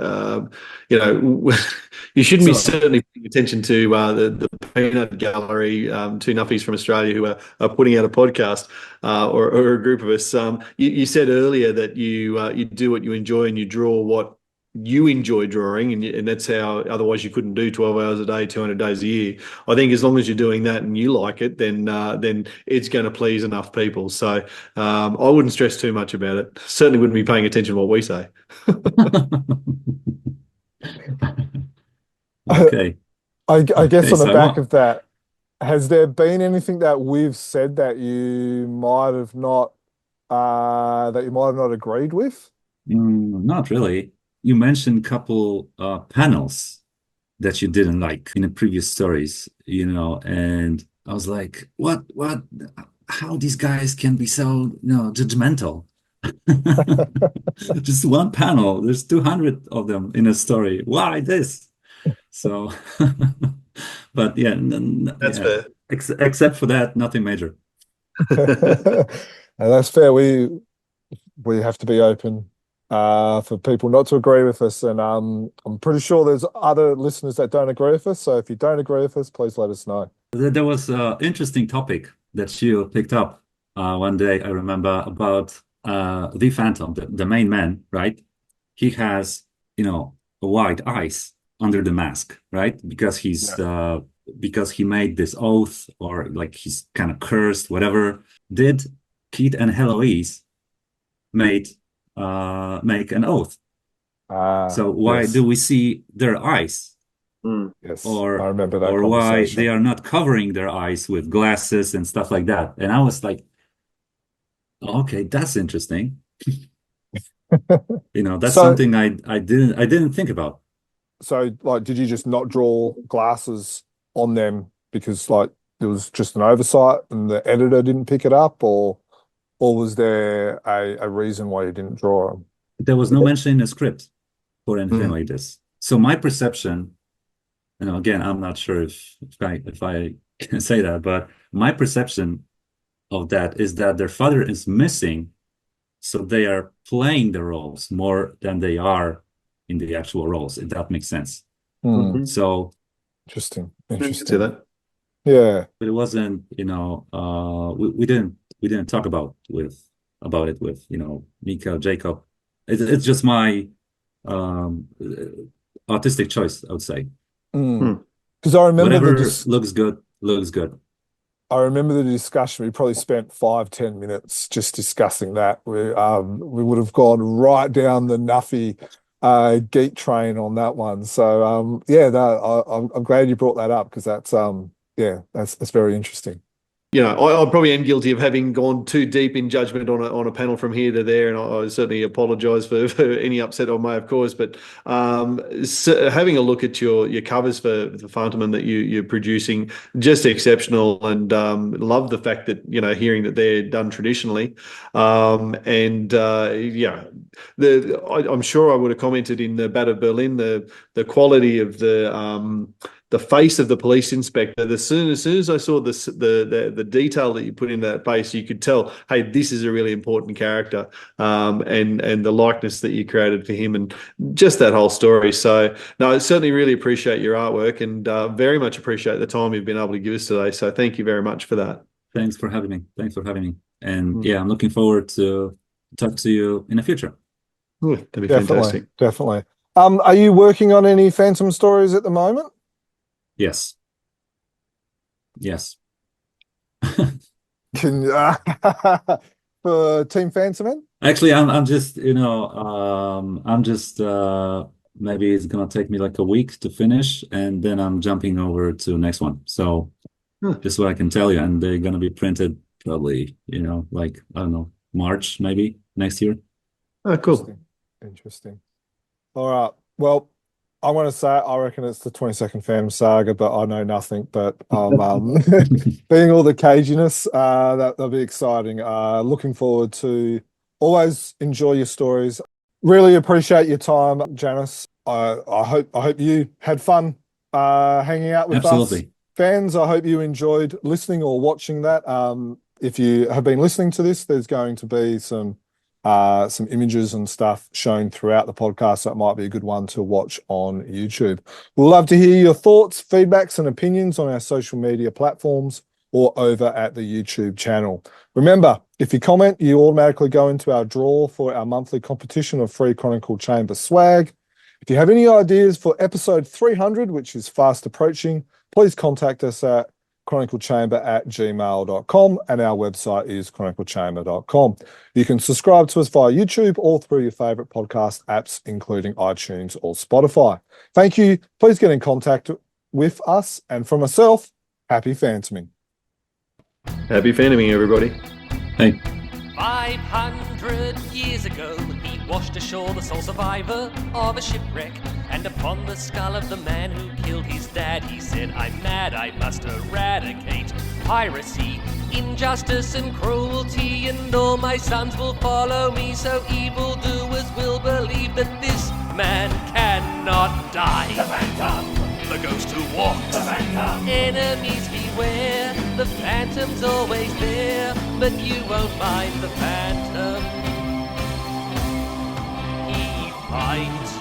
you shouldn't be So certainly paying attention to the Peanut Gallery, two nuffies from Australia who are putting out a podcast, or a group of us. You said earlier that you do what you enjoy and you draw what you enjoy drawing, and that's how. Otherwise, you couldn't do 12 hours a day, 200 days a year. I think as long as you're doing that and you like it, then it's going to please enough people. So. I wouldn't stress too much about it. Certainly wouldn't be paying attention to what we say. okay. I guess Okay, on the so I back want of that, has there been anything that we've said that you might have not agreed with? not really. You mentioned a couple panels that you didn't like in the previous stories, and I was like, what, how these guys can be so, judgmental. Just one panel, there's 200 of them in a story. Why this? So, but yeah, That's yeah, fair. except for that, nothing major. And that's fair. We have to be open for people not to agree with us. And I'm pretty sure there's other listeners that don't agree with us. So if you don't agree with us, please let us know. There was an interesting topic that you picked up one day, I remember, about the Phantom, the main man, right? He has, white eyes under the mask, right? Yeah. Because he made this oath, or like he's kind of cursed, whatever. Did Keith and Heloise made make an oath? So why do Yes. we see their eyes? Mm. Yes. I or remember that or why they conversation. are not covering their eyes with glasses and stuff like that. And I was like, okay, that's interesting. That's So, something I didn't think about. so like, did you just not draw glasses on them because like it was just an oversight and the editor didn't pick it up, or was there a reason why you didn't draw them? There was no mention in the script for anything Mm. like this. So my perception, again, I'm not sure if I can say that, but my perception of that is that their father is missing, so they are playing the roles more than they are in the actual roles, if that makes sense. Hmm. Mhm. So, Interesting. I can see Interesting. that. Yeah. but it wasn't, we didn't talk about it with, Mika, Jacob. It's just my um artistic choice, I would say. Mm. Mm. Because I remember Whatever looks good, looks good. I remember the discussion. We probably spent 5, 10 minutes just discussing that. We would have gone right down the Nuffy geek train on that one. So yeah, no, I'm glad you brought that up because yeah, that's very interesting. I probably am guilty of having gone too deep in judgment on a panel from here to there, and I certainly apologise for any upset I may have caused. But so having a look at your covers for the Fantomen that you're producing, just exceptional, and love the fact that hearing that they're done traditionally, and yeah, I'm sure I would have commented in the Bat of Berlin the quality of the face of the police inspector. As soon as I saw the detail that you put in that face, you could tell, hey, this is a really important character, and the likeness that you created for him, and just that whole story. So, no, I certainly really appreciate your artwork, and very much appreciate the time you've been able to give us today. So, thank you very much for that. Thanks for having me. Thanks for having me. And Mm. yeah, I'm looking forward to talk to you in the future. Ooh, that'd be fantastic. Definitely. Are you working on any Fantom stories at the moment? Yes. Can for Team Fantomen? Actually, I'm just, maybe it's gonna take me like a week to finish, and then I'm jumping over to next one. So just what I can tell you, and they're gonna be printed probably, like I don't know, March maybe next year. Oh, cool. Interesting. All right. Well, I want to say I reckon it's the 22nd Phantom Saga, but I know nothing. But being all the caginess, that'll be exciting. Looking forward to always enjoy your stories. Really appreciate your time, Janusz. I hope you had fun hanging out with us. Fans, I hope you enjoyed listening or watching that. If you have been listening to this, there's going to be some images and stuff shown throughout the podcast. That might be a good one to watch on YouTube. We'd love to hear your thoughts, feedbacks, and opinions on our social media platforms or over at the YouTube channel. Remember, if you comment, you automatically go into our draw for our monthly competition of free Chronicle Chamber swag. If you have any ideas for episode 300, which is fast approaching, please contact us at chroniclechamber@gmail.com, and our website is chroniclechamber.com. You can subscribe to us via YouTube or through your favorite podcast apps, including iTunes or Spotify. Thank you. Please get in contact with us. And for myself, happy Fantoming. Happy Fantoming, everybody. Hey. 500 years ago, he washed ashore the sole survivor of a shipwreck. And upon the skull of the man who killed his dad, he said, "I'm mad, I must eradicate piracy, injustice and cruelty, and all my sons will follow me, so evildoers will believe that this man cannot die." The Phantom, the ghost who walks. The Phantom, enemies beware. The Phantom's always there, but you won't find the Phantom. He fights